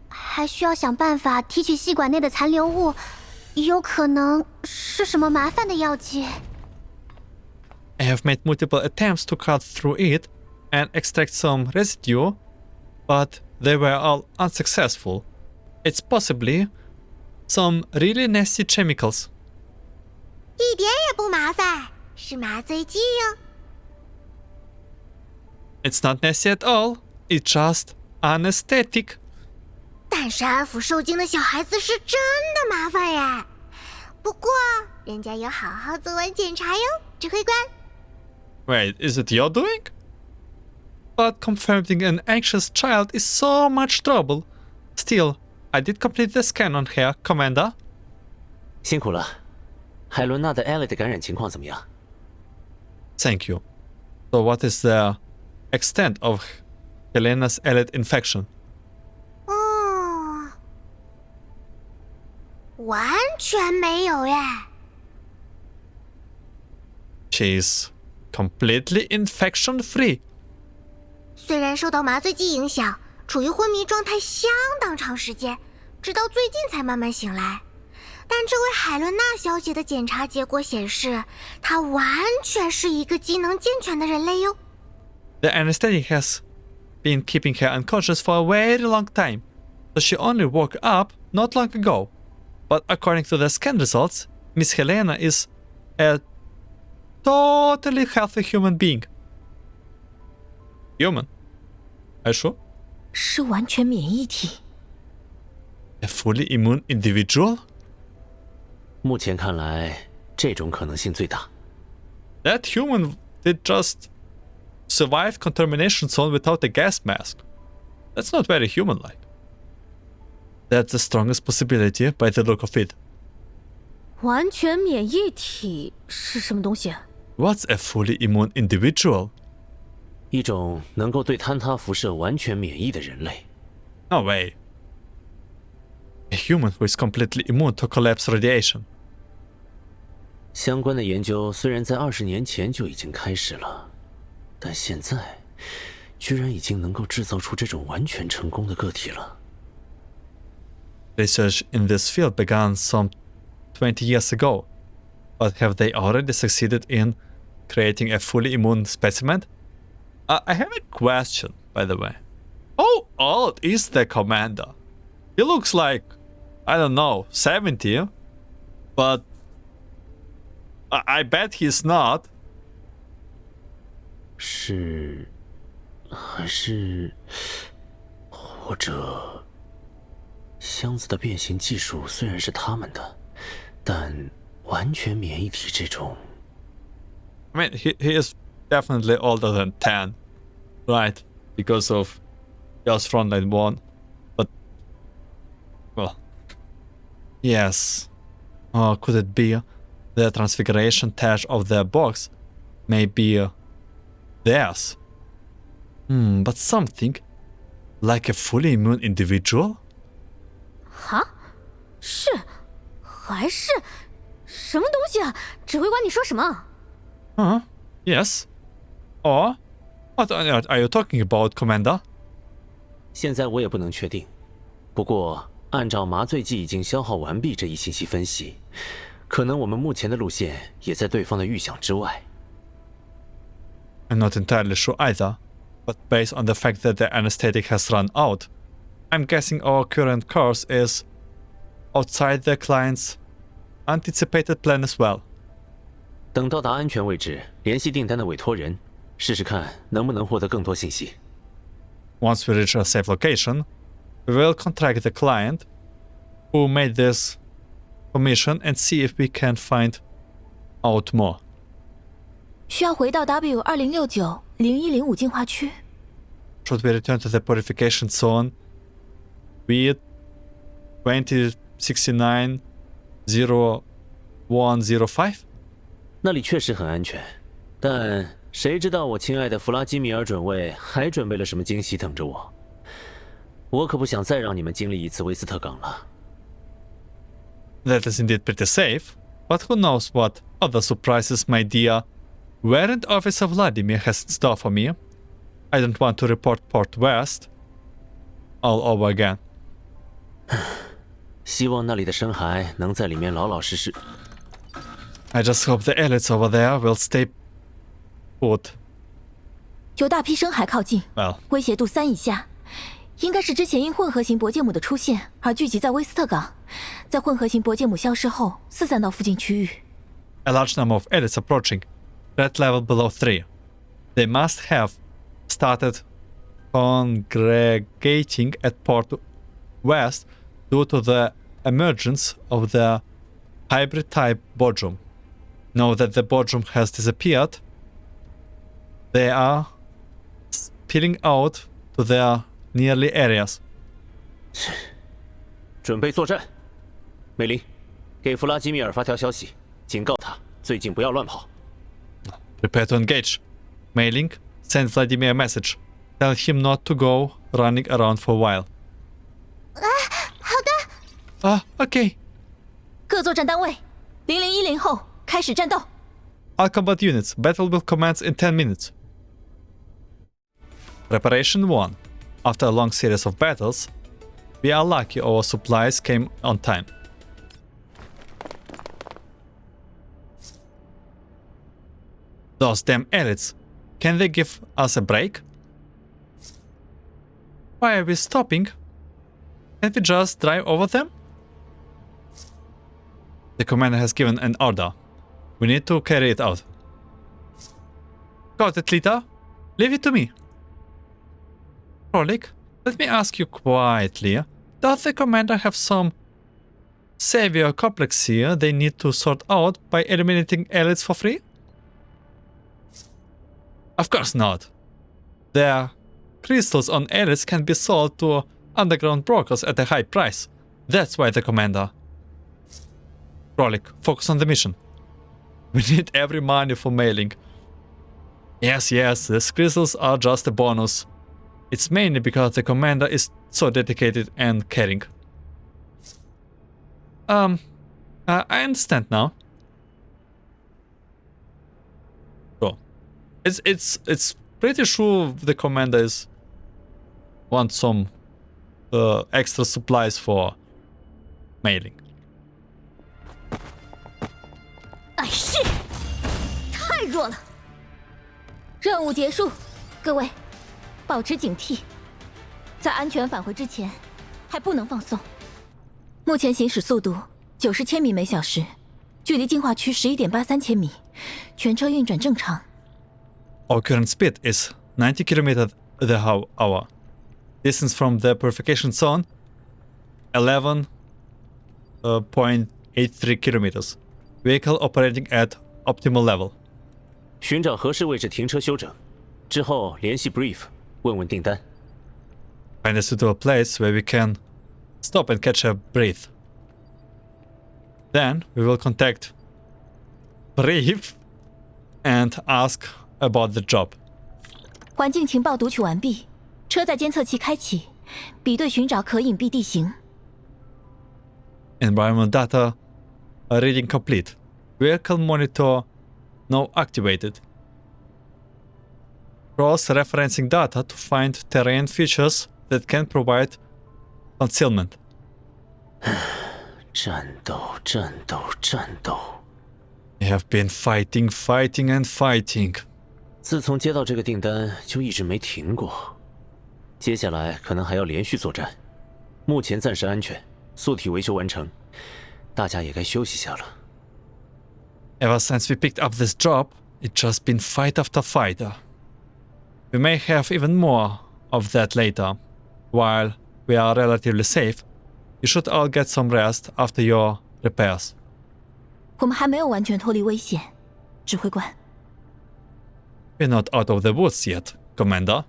还需要想办法提取细管内的残留物，有可能是什么麻烦的药剂。I have made multiple attempts to cut through it and extract some residue, but they were all unsuccessful. It's possibly some really nasty chemicals. 一点也不麻烦，是麻醉剂哟。It's not nasty at all. It's just anesthetic. 但是安抚受惊的小孩子是真的麻烦呀。不过人家有好好做完检查哟，指挥官。Wait, is it your doing? But comforting an anxious child is so much trouble. Still, I did complete the scan on her, Commander. 辛苦了。海伦娜的 Ellie 的感染情况怎么样？ Thank you. So what is the extent of Helena's elite infection? 完全没有呀。She's completely infection-free. 虽然受到麻醉剂影响，处于昏迷状态相当长时间，直到最近才慢慢醒来。但这位海伦娜小姐的检查结果显示，她完全是一个机能健全的人类哟。The anesthetic has been keeping her unconscious for a very long time, so she only woke up not long ago. But according to the scan results, Miss Helena is a totally healthy human being. Human? Are you sure? 是完全免疫体。A fully immune individual? 目前看来，这种可能性最大。That human did just survive contamination zone without a gas mask. That's not very human-like. That's the strongest possibility by the look of it. 完全免疫体是什么东西？ What's a fully immune individual? 一种能够对坍塌辐射完全免疫的人类。No way. A human who is completely immune to collapse radiation. 相关的研究虽然在20年前就已经开始了，但现在居然已经能够制造出这种完全成功的个体了。Research in this field began some 20 years ago, but have they already succeeded in creating a fully immune specimen? I have a question, by the way. How old is the commander? He looks like, I don't know, 70, but I bet he's not. 是，还是，或者，箱子的变形技术虽然是他们的，但完全免疫体这种。I mean, he is definitely older than 10, right? Because of just Frontline 1. But, well, yes. Oh, could it be the transfiguration tag of the box may be theirs? But something like a fully immune individual? 哈，是，还是什么东西啊？指挥官，你说什么？ Yes. Or what are you talking about, Commander? 现在我也不能确定。不过，按照麻醉剂已经消耗完毕这一信息分析，可能我们目前的路线也在对方的预想之外。I'm not entirely sure either, but based on the fact that the anesthetic has run out, I'm guessing our current course is outside the client's anticipated plan as well. 等到达安全位置，联系订单的委托人，试试看能不能获得更多信息。Once we reach a safe location, we will contact the client who made this commission and see if we can find out more. 需要回到 W2069-0105 进化区。 Should we return to the purification zone with 2069-0105? 那里确实很安全，但谁知道我亲爱的弗拉基米尔准尉还准备了什么惊喜等着我？我可不想再让你们经历一次威斯特港了。That is indeed pretty safe, but who knows what other surprises my dear Warrant Officer Vladimir has in store for me. I don't want to report Port West all over again. 希望那里的生孩能在里面老老实实。I just hope the elites over there will stay put. 有大批深海靠近， Well, 威胁度3以下，应该是之前因混合型薄芥母的出现而聚集在威斯特港，在混合型薄芥母消失后四散到附近区域。 a large number of elites approaching. Threat level below 3. They must have started congregating at Port West due to the emergence of the hybrid type Bodrum. Now that the Bodrum has disappeared, they are spilling out to their nearly areas. 准备作战，美林，给弗拉基米尔发条消息，警告他最近不要乱跑。 Prepare to engage. Mailing, send Vladimir a message. Tell him not to go running around for a while. 好的。Okay. 各作战单位，0010后开始战斗。 All combat units, battle will commence in 10 minutes. Preparation 1. After a long series of battles, we are lucky our supplies came on time. Those damn elites. Can they give us a break? Why are we stopping? Can't we just drive over them? The commander has given an order. We need to carry it out. Got it, Lita. Leave it to me. Krolik, let me ask you quietly. Does the commander have some savior complex here they need to sort out by eliminating elites for free? Of course not. Their crystals on elites can be sold to underground brokers at a high price. That's why the commander... Krolik, focus on the mission. We need every money for mailing. Yes, the crystals are just a bonus. It's mainly because the commander is so dedicated and caring. I understand now. So, it's pretty sure the commander wants some extra supplies for mailing. 哎是，太弱了。任务结束，各位，保持警惕，在安全返回之前，还不能放松。目前行驶速度90千米每小时，距离进化区11.83千米，全车运转正常。Our current speed is 90 km the hour. Distance from the purification zone 11.83 kilometers. Vehicle operating at optimal level. 寻找合适位置停车休整，之后联系 Brief， 问问订单。Find a suitable place where we can stop and catch a breath. Then we will contact Brief and ask about the job. 环境情报读取完毕，车载监测器开启，比对寻找可隐蔽地形。Environmental data Reading complete. Vehicle monitor now activated. Cross-referencing data to find terrain features that can provide concealment. 战斗，战斗，战斗。 We have been fighting, fighting, and fighting. 自从接到这个订单，就一直没停过。接下来可能还要连续作战。目前暂时安全，素体维修完成，大家也该休息下了。Ever since we picked up this job, it's just been fight after fight. We may have even more of that later. While we are relatively safe, you should all get some rest after your repairs. 我们还没有完全脱离危险，指挥官。We're not out of the woods yet, Commander.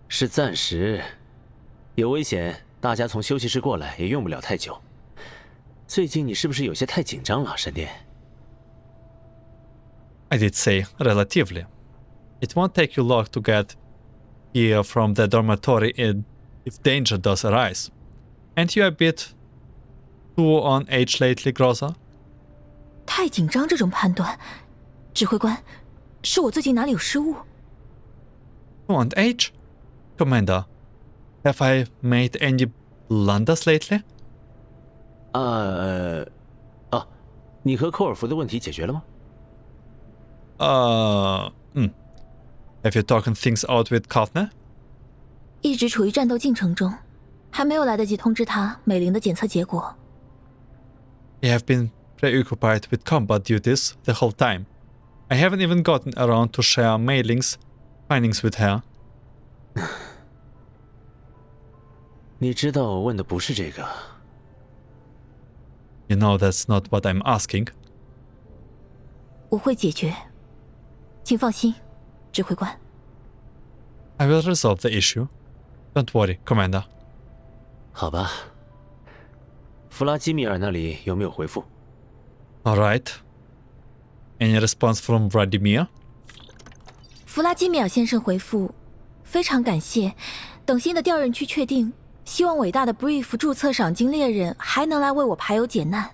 是暂时，有危险，大家从休息室过来也用不了太久。最近你是不是有些太紧张了，闪电？ I did say relatively. It won't take you long to get here from the dormitory if danger does arise. Aren't you a bit too on edge lately, Groza? 太紧张这种判断，指挥官，是我最近哪里有失误？ Too on edge? Commander, have I made any blunders lately? 你和寇尔福的问题解决了吗？ Have you talked things out with Kaufner? 一直处于战斗进程中，还没有来得及通知他美玲的检测结果。We have been preoccupied with combat duties the whole time. I haven't even gotten around to share Mei Ling's findings with her. 你知道我问的不是这个。 You know that's not what I'm asking. 我会解决，请放心，指挥官。 I will resolve the issue. Don't worry, Commander. 好吧。弗拉基米尔那里有没有回复？ All right. Any response from Vladimir? 弗拉基米尔先生回复：非常感谢，等新的调任区确定，希望伟大的 Brief 注册赏金猎人还能来为我排忧解难。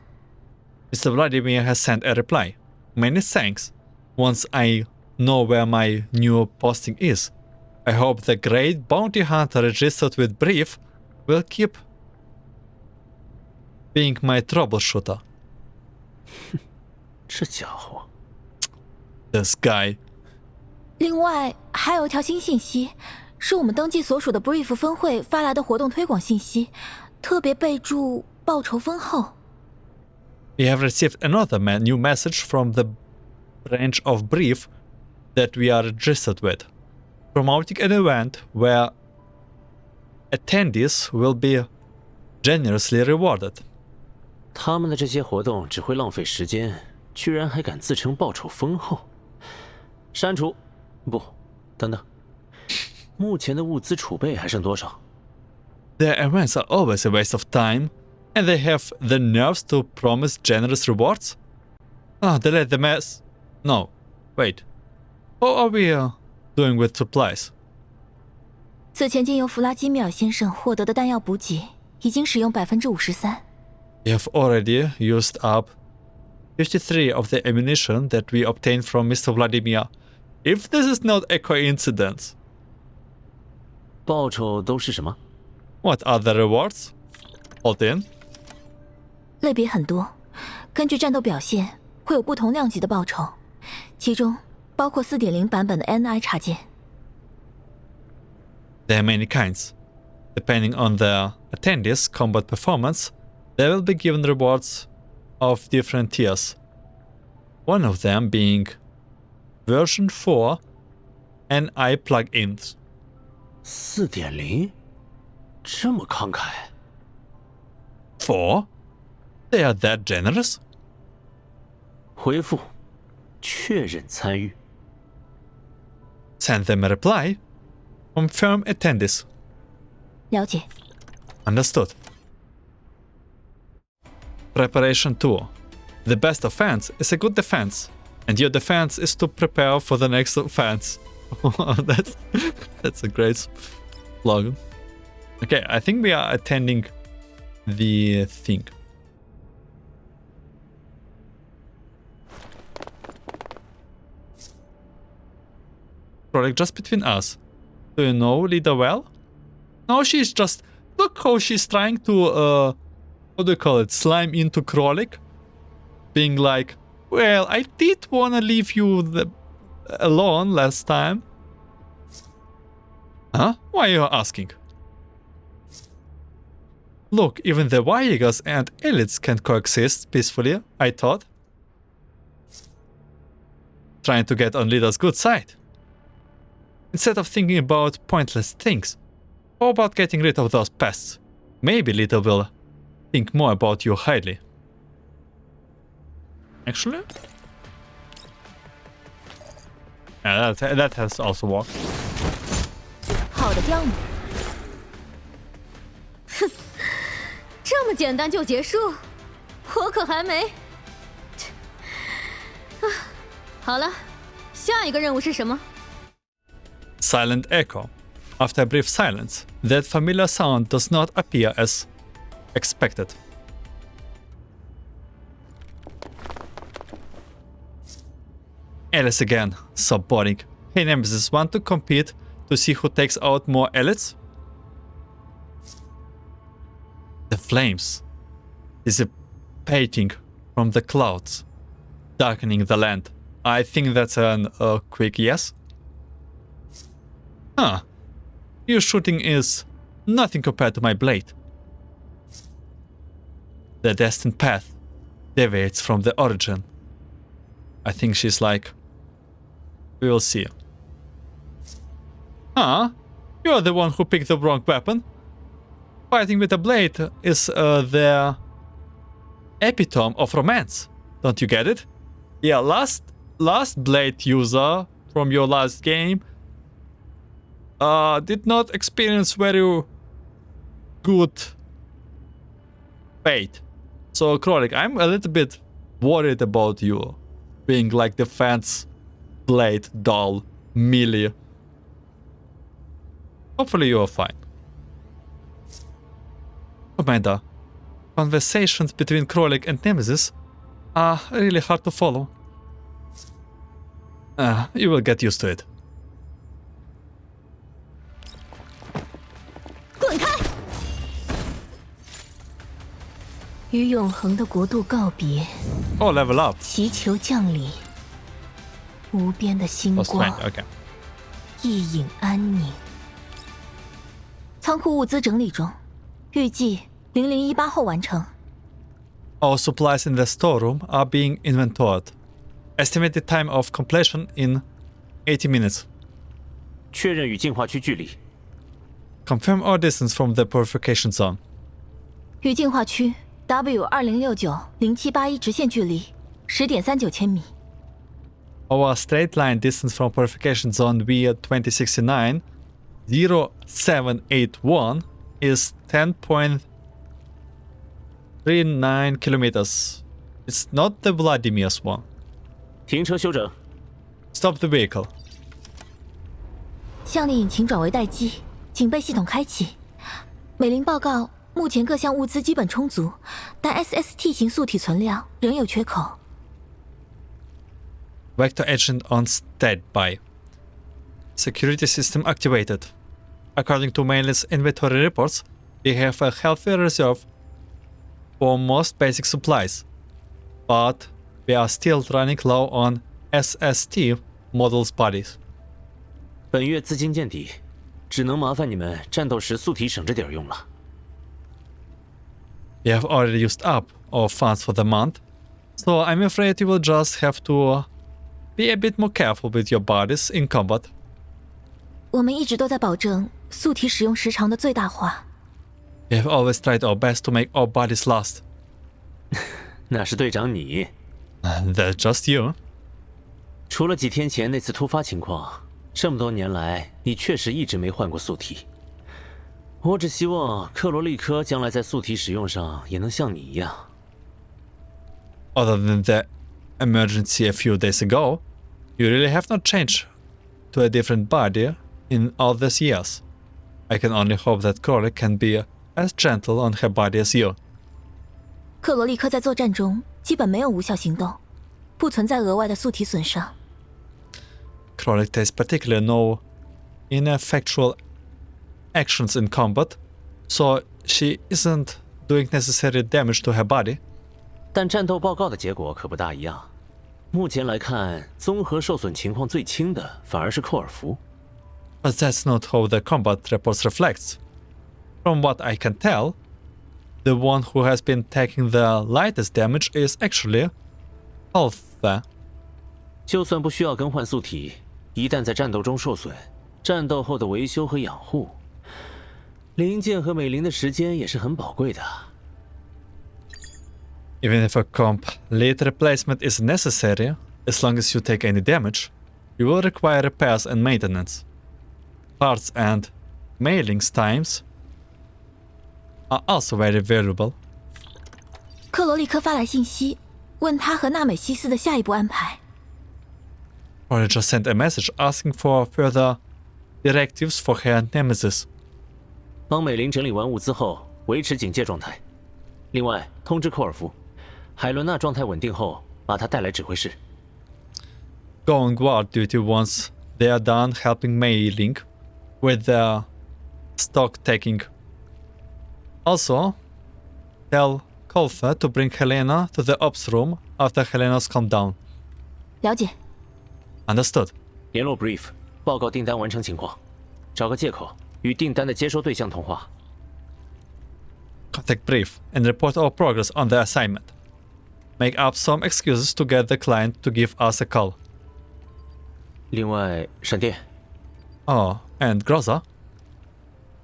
Mr. Vladimir has sent a reply. Many thanks. Once I know where my new posting is, I hope the great bounty hunter registered with Brief will keep being my troubleshooter. 这家伙， This guy. 另外还有一条新信息，是我们登记所属的 Brief 分会发来的活动推广信息，特别备注报酬丰厚。 We have received another new message from the branch of Brief that we are registered with, promoting an event where attendees will be generously rewarded. 他们的这些活动只会浪费时间，居然还敢自称报酬丰厚。删除，不，等等，目前的物资储备还剩多少？ Their events are always a waste of time, and they have the nerves to promise generous rewards? They let the mess. No, wait. How are we doing with supplies? 此前经由弗拉基米尔先生获得的弹药补给已经使用53%。 We have already used up 53 of the ammunition that we obtained from Mr. Vladimir. If this is not a coincidence. 报酬都是什么？ What are the rewards? Hold in. 类别很多，根据战斗表现会有不同量级的报酬，其中包括4.0版本的 NI 插件。 There are many kinds. Depending on the attendees' combat performance, they will be given rewards of different tiers. One of them being version 4 NI plugins. 4.0，这么慷慨？ 4? They are that generous? 回复，确认参与。 Send them a reply. Confirm attendees. 了解。 Understood. Preparation 2. The best offense is a good defense, and your defense is to prepare for the next offense. That's a great slogan. Okay, I think we are attending the thing. Krolik, just between us. Do you know Lida well? No, she's just... Look how she's trying to, what do you call it? Slime into Krolik. Being like, well, I did want to leave you alone last time. Huh? Why are you asking? Look, even the Vaegas and elites can coexist peacefully, I thought. Trying to get on Lida's good side. Instead of thinking about pointless things, how about getting rid of those pests? Maybe Lida will think more about you highly. Actually? Yeah, that has also worked. 好的雕女，这么简单就结束，我可还没。好了，下一个任务是什么？ Silent echo. After a brief silence, that familiar sound does not appear as expected. Alice again. So boring. Hey Nemesis, want to compete to see who takes out more elites? The flames dissipating from the clouds, darkening the land. I think that's a quick yes. Huh. Your shooting is nothing compared to my blade. The destined path deviates from the origin. I think she's like... We will see. Huh? You're the one who picked the wrong weapon. Fighting with a blade is the epitome of romance. Don't you get it? Yeah, last blade user from your last game did not experience very good fate. So Krolik, I'm a little bit worried about you being like the fence blade doll melee. Hopefully you are fine. Commander, conversations between Krolik and Nemesis are really hard to follow. You will get used to it. 滚开！与永恒的国度告别， Oh, level up. 祈求降临。无边的星 Oh, 光， strength. Okay. 一影安宁。仓库物资整理中，预计0018后完成。 All supplies in the storeroom are being inventoried. Estimated time of completion in 80 minutes. 确认与净化区距离。 Confirm our distance from the purification zone. 与净化区 W20690781直线距离10.39千米。 Our straight line distance from purification zone via 2069 0781 is 10.39 kilometers. It's not the Vladimir's one. 停车休整。 Stop the vehicle. 向令引擎转为待机，警备系统开启。美林报告，目前各项物资基本充足，但 SST 型素体存量仍有缺口。 Vector agent on standby. Security system activated. According to Mainland's inventory reports, we have a healthy reserve for most basic supplies, but we are still running low on SST models bodies. 本月资金见底，只能麻烦你们战斗时素体省着点用了。 We have already used up our funds for the month, so I'm afraid you will just have to be a bit more careful with your bodies in combat. 我们一直都在保证素体使用时长的最大化。 We have always tried our best to make our bodies last. 那是队长你。 That's just you. 除了几天前那次突发情况，这么多年来你确实一直没换过素体。我只希望克罗利科将来在素体使用上也能像你一样。 Other than the emergency a few days ago, you really have not changed to a different body in all these years. I can only hope that Krolik can be as gentle on her body as you. 克罗利克在作战中基本没有无效行动，不存在额外的素体损伤。chronic taste particularly no ineffectual actions in combat, so she isn't doing necessary damage to her body. 但战斗报告的结果可不大一样。目前来看，综合受损情况最轻的反而是寇尔福。But that's not how the combat reports reflects. From what I can tell, the one who has been taking the lightest damage is actually Alpha. 就算不需要更换素体，一旦在战斗中受损，战斗后的维修和养护，零件和美林的时间也是很宝贵的。Even if a complete replacement is necessary, as long as you take any damage, you will require repairs and maintenance. Parts and mailings times are also very valuable. 克罗立刻发来信息，问他和纳美西斯的下一步安排。Or just sent a message asking for further directives for her nemesis. 帮美林整理完物资后，维持警戒状态。另外，通知寇尔福，海伦娜状态稳定后，把她带来指挥室。Go on guard duty once they are done helping mailing with their stock taking. Also, tell Kolfa to bring Helena to the ops room after Helena's calmed down. 了解。 Understood. 联络 brief， 报告订单完成情况，找个借口与订单的接收对象通话。Contact brief and report our progress on the assignment. Make up some excuses to get the client to give us a call. 另外，闪电， Oh, and Groza?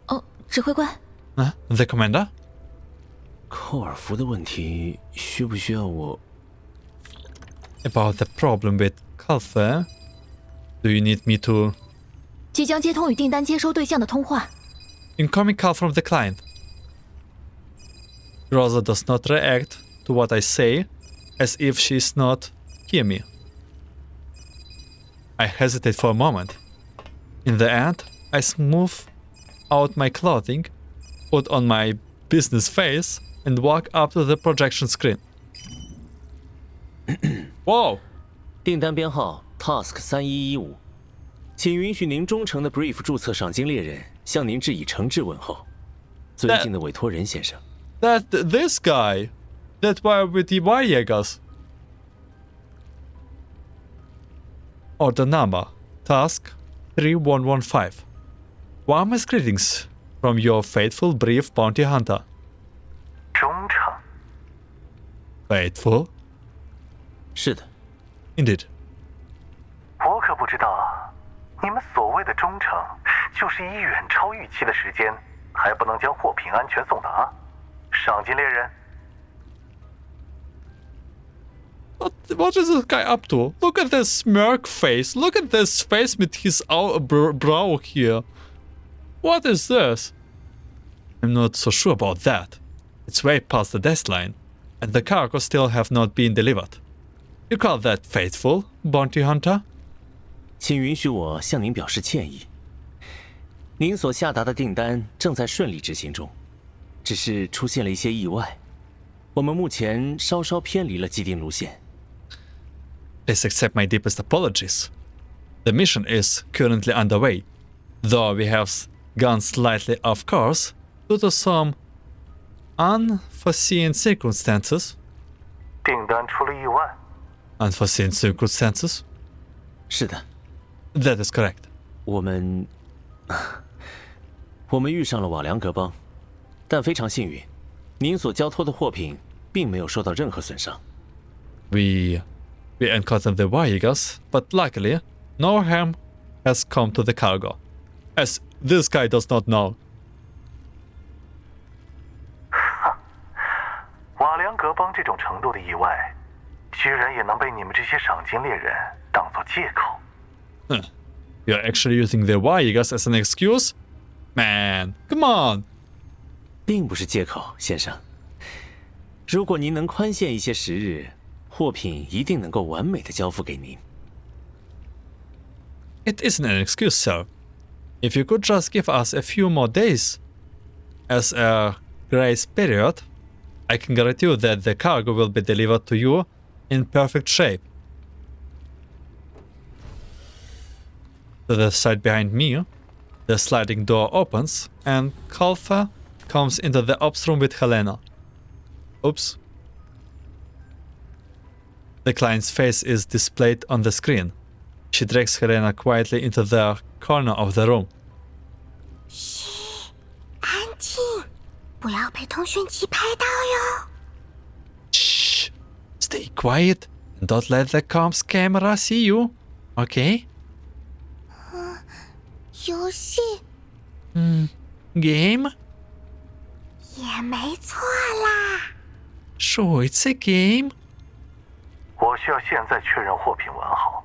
哦，指挥官， The commander? 寇尔福的问题需不需要我？ About the problem with Kalfa, do you need me to... 即将接通与订单接收对象的通话。 Incoming call from the client. Groza does not react to what I say, as if she's not hear me. I hesitate for a moment. In the end, I smooth out my clothing, put on my business face, and walk up to the projection screen. Whoa! 订单编号 Task 3115，请允许您忠诚的 Brief 注册赏金猎人向您致以诚挚问候。尊敬的委托人先生。This guy! That were with the Jaegers. Order number, task 3115. Warmest greetings from your faithful brief bounty hunter. 忠诚。 Faithful? 是的， Indeed. 我可不知道，你们所谓的忠诚，就是以远超预期的时间，还不能将货品安全送达。赏金猎人。 What is this guy up to? Look at this smirk face. Look at this face with his brow here. What is this? I'm not so sure about that. It's way past the deadline, and the cargo still have not been delivered. You call that faithful, bounty hunter? 请允许我向您表示歉意。您所下达的订单正在顺利执行中，只是出现了一些意外。我们目前稍稍偏离了既定路线。 Please accept my deepest apologies. The mission is currently underway, though we have gone slightly off course due to some unforeseen circumstances. 订单出了意外。 Unforeseen circumstances? 是的， That is correct. 我们遇上了瓦良格邦，但非常幸运，您所交托的货品并没有受到任何损伤。We encountered the Jaegers, but luckily, no harm has come to the cargo, as this guy does not know. 瓦良格邦这种程度的意外，居然也能被你们这些赏金猎人当作借口。 You're actually using the Jaegers as an excuse? Man, come on! 并不是借口，先生。如果您能宽限一些时日，货品一定能够完美的交付给您。 It isn't an excuse, sir. If you could just give us a few more days as a grace period, I can guarantee you that the cargo will be delivered to you in perfect shape. To the side behind me, the sliding door opens and Kalfa comes into the ops room with Helena. Oops. The client's face is displayed on the screen. She drags Helena quietly into the corner of the room. 嘘，安静，不要被通讯器拍到哟。 Shh! Stay quiet and don't let the comms camera see you, okay? 游戏 Game? 也没错啦。 Sure, it's a game. 我需要现在确认货品完好。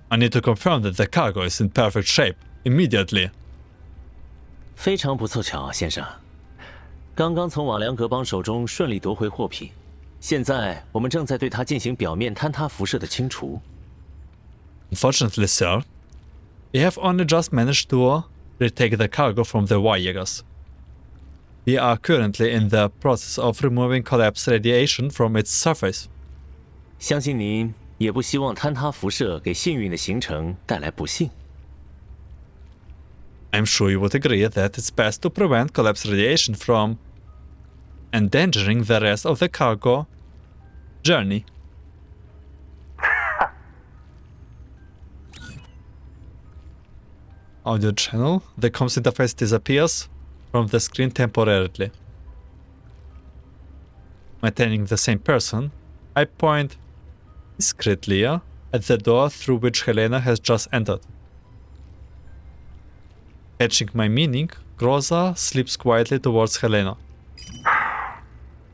I need to confirm that the cargo is in perfect shape immediately. 非常不凑巧，先生。刚刚从瓦良格邦手中顺利夺回货品，现在我们正在对它进行表面坍塌辐射的清除。 Unfortunately, sir, we have only just managed to retake the cargo from the Warjägers. We are currently in the process of removing collapse radiation from its surface. 相信您也不希望坍塌辐射给幸运的行程带来不幸。 I'm sure you would agree that it's best to prevent collapse radiation from endangering the rest of the cargo journey. Audio channel. The comms interface disappears from the screen temporarily. Maintaining the same person, I point discreetly at the door through which Helena has just entered. Catching my meaning, Groza slips quietly towards Helena.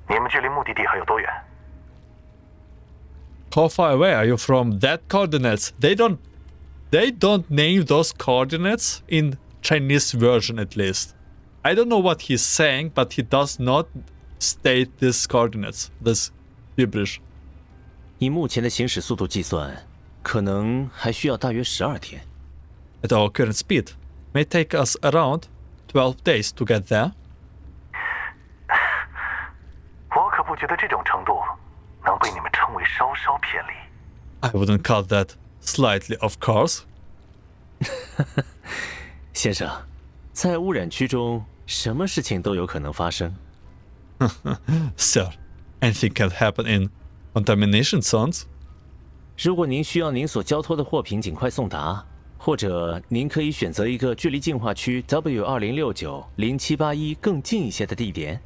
你们距离目的地还有多远？ How far away are you from that coordinates? They don't name those coordinates in Chinese version at least. I don't know what he's saying, but he does not state these coordinates, this gibberish. 以目前的行驶速度计算，可能还需要大约12天。 At our current speed, may take us around 12 days to get there. 我可不觉得这种程度能被你们称为稍稍偏离。 I wouldn't call that slightly, of course. 先生，在污染区中，什么事情都有可能发生。 Sir, anything can happen in contamination zones. 如果您需要您所交托的货品尽快送达，或者您可以选择一个距离净化区 W2069-0781更近一些的地点。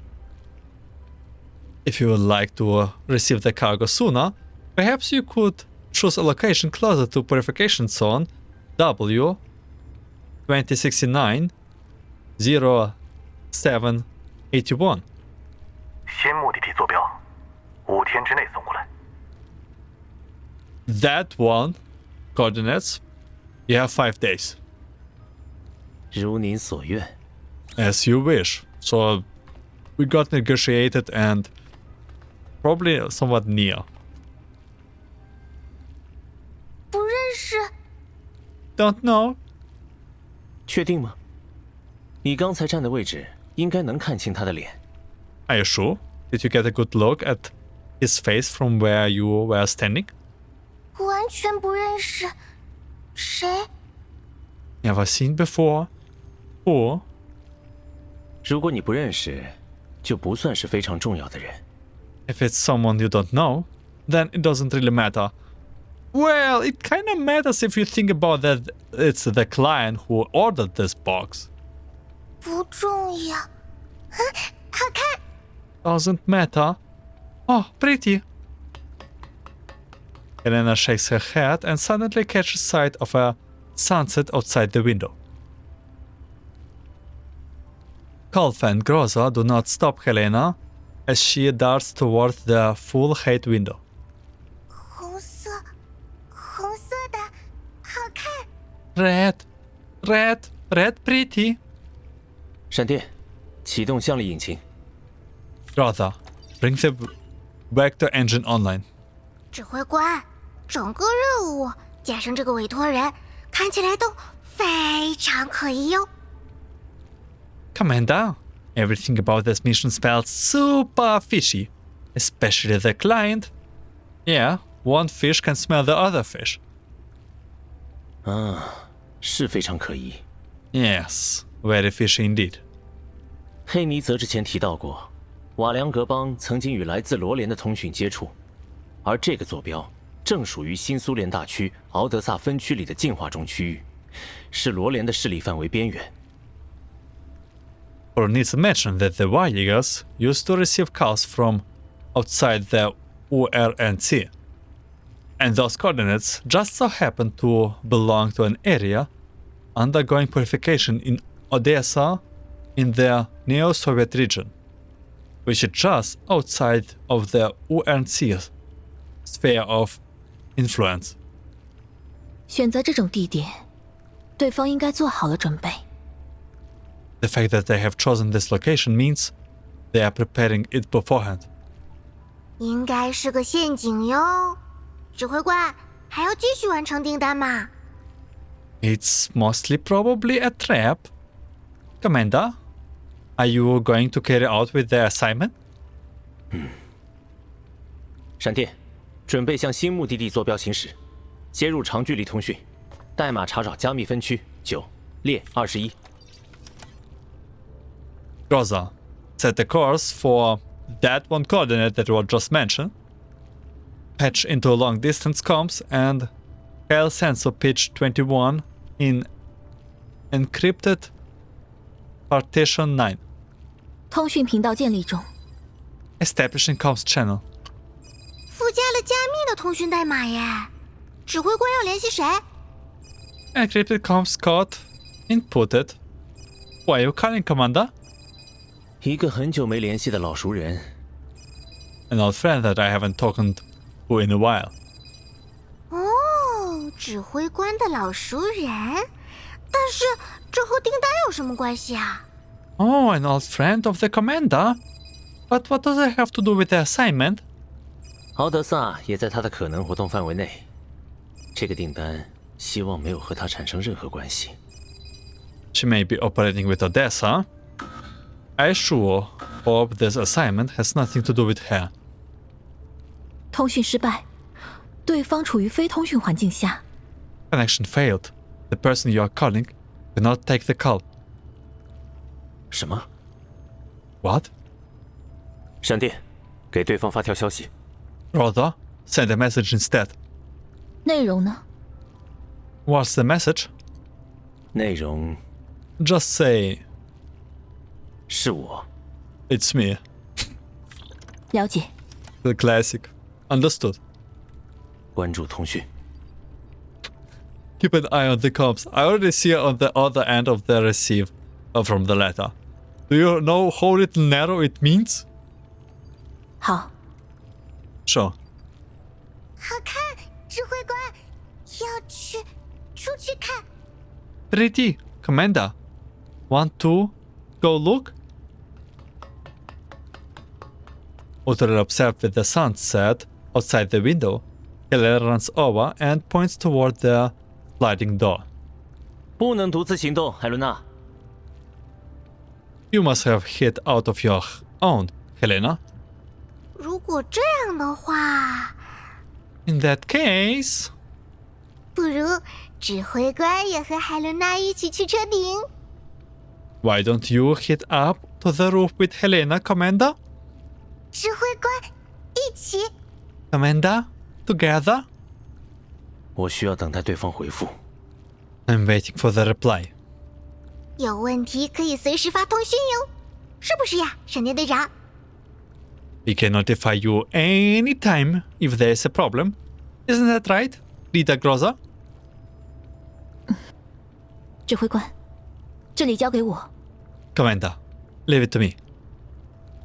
If you would like to receive the cargo sooner, perhaps you could choose a location closer to purification zone W2069-0781. 新目的地坐标，5天之内送过来。 That one, coordinates, you have 5 days. 如您所愿。 As you wish. So we got negotiated and probably somewhat near. 不认识， Don't know. 确定吗？你刚才站的位置应该能看清他的脸。 Are you sure? Did you get a good look at his face from where you were standing? 完全不认识。谁？ Never seen before. Who? 如果你不认识，就不算是非常重要的人。 If it's someone you don't know, then it doesn't really matter. Well, it kind of matters if you think about that it's the client who ordered this box. 不重要。好看。 Doesn't matter. Oh, pretty. Helena shakes her head and suddenly catches sight of a sunset outside the window. Kolfa and Groza do not stop Helena as she darts toward the full height window. 红色的，好看。 Red pretty. 闪电，启动向力引擎。 Groza, bring the vector engine online. 指挥官，整个任务加上这个委托人，看起来都非常可疑哟。 Commander, everything about this mission smells super fishy, especially the client. Yeah, one fish can smell the other fish. 是非常可疑。 Yes, very fishy indeed. 黑尼泽之前提到过，瓦良格邦曾经与来自罗联的通讯接触，而这个坐标正属于新苏联大区敖德萨分区里的进化中区域，是罗联的势力范围边缘。 Brunitz mentioned that the Vaegirs used to receive calls from outside the URNC, and those coordinates just so happen to belong to an area undergoing purification in Odessa in the neo-Soviet region, which is just outside of the UNC's sphere of influence. 选择这种地点，对方应该做好了准备。 The fact that they have chosen this location means they are preparing it beforehand. 应该是个陷阱哟。指挥官，还要继续完成订单吗？ It's mostly probably a trap. Commander, are you going to carry out with the assignment? 闪电，准备向新目的地坐标行驶，接入长距离通讯，代码查找加密分区9列21。 Groza, set the course for that one coordinate that was just mentioned. Patch into long distance comms and hail sensor pitch 21 in encrypted partition 9. 通讯频道建立中。 Establishing comms channel. 附加了加密的通讯代码耶。指挥官要联系谁？ Encrypted comms code inputted. Who are you calling, Commander? 一个很久没联系的老熟人。 An old friend that I haven't talked to in a while. 哦，指挥官的老熟人。但是这和订单有什么关系啊？ Oh, an old friend of the commander? But what does it have to do with the assignment? 敖德萨也在他的可能活动范围内。这个订单希望没有和他产生任何关系。 She may be operating with Odessa. I sure hope this assignment has nothing to do with her. 通讯失败，对方处于非通讯环境下。 Connection failed. The person you are calling cannot take the call. 什么？ What? 闪电，给对方发条消息。 Rather, send a message instead. 内容呢？ What's the message? 内容 Just say, 是我。 it's me. 了解。 The classic. Understood. 关注通讯。 Keep an eye on the comms. I already see it on the other end of the receive from the letter. Do you know how little narrow it means? 好， Sure. 好看，指挥官，要出去看。 Pretty. Commander. Want to go look? Uther observed with the sunset outside the window. Helena runs over and points toward the sliding door. 不能独自行动，海伦娜。 You must have hit out of your own, Helena. 如果这样的话， In that case, 不如指挥官也和海伦娜一起去车顶。 why don't you hit up to the roof with Helena, Commander? 指挥官，一起。 Commander, together? 我需要等待对方回复。 I'm waiting for the reply. 有问题可以随时发通讯哟，是不是呀，闪电队长？ We can notify you anytime if there's a problem. Isn't that right, Leader Groza? 指挥官，这里交给我。 Commander, leave it to me.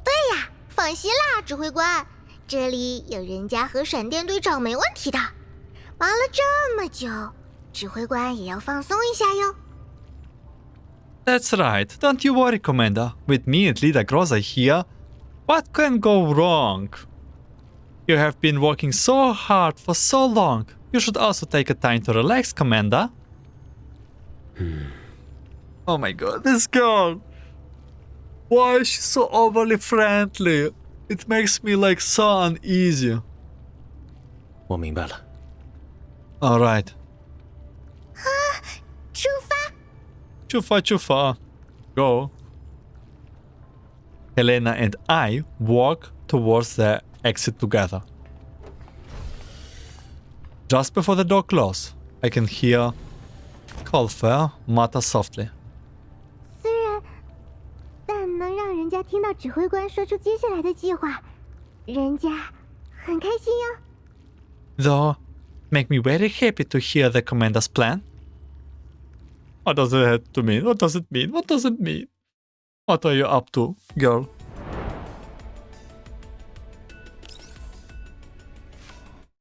对呀，放心啦，指挥官，这里有人家和闪电队长没问题的。忙了这么久，指挥官也要放松一下哟。 That's right. Don't you worry, Commander. With me and Leader Groza here, what can go wrong? You have been working so hard for so long. You should also take a time to relax, Commander. Oh my god, this girl. Why is she so overly friendly? It makes me like so uneasy. 我明白了。 Alright. 啊， Too far, too far. Go. Helena and I walk towards the exit together. Just before the door closes, I can hear Colfer mutter softly. 虽然，但能让人家听到指挥官说出接下来的计划，人家很开心呀。Though, make me very happy to hear the commander's plan. What does it have to mean? What does it mean? What does it mean? What are you up to, girl?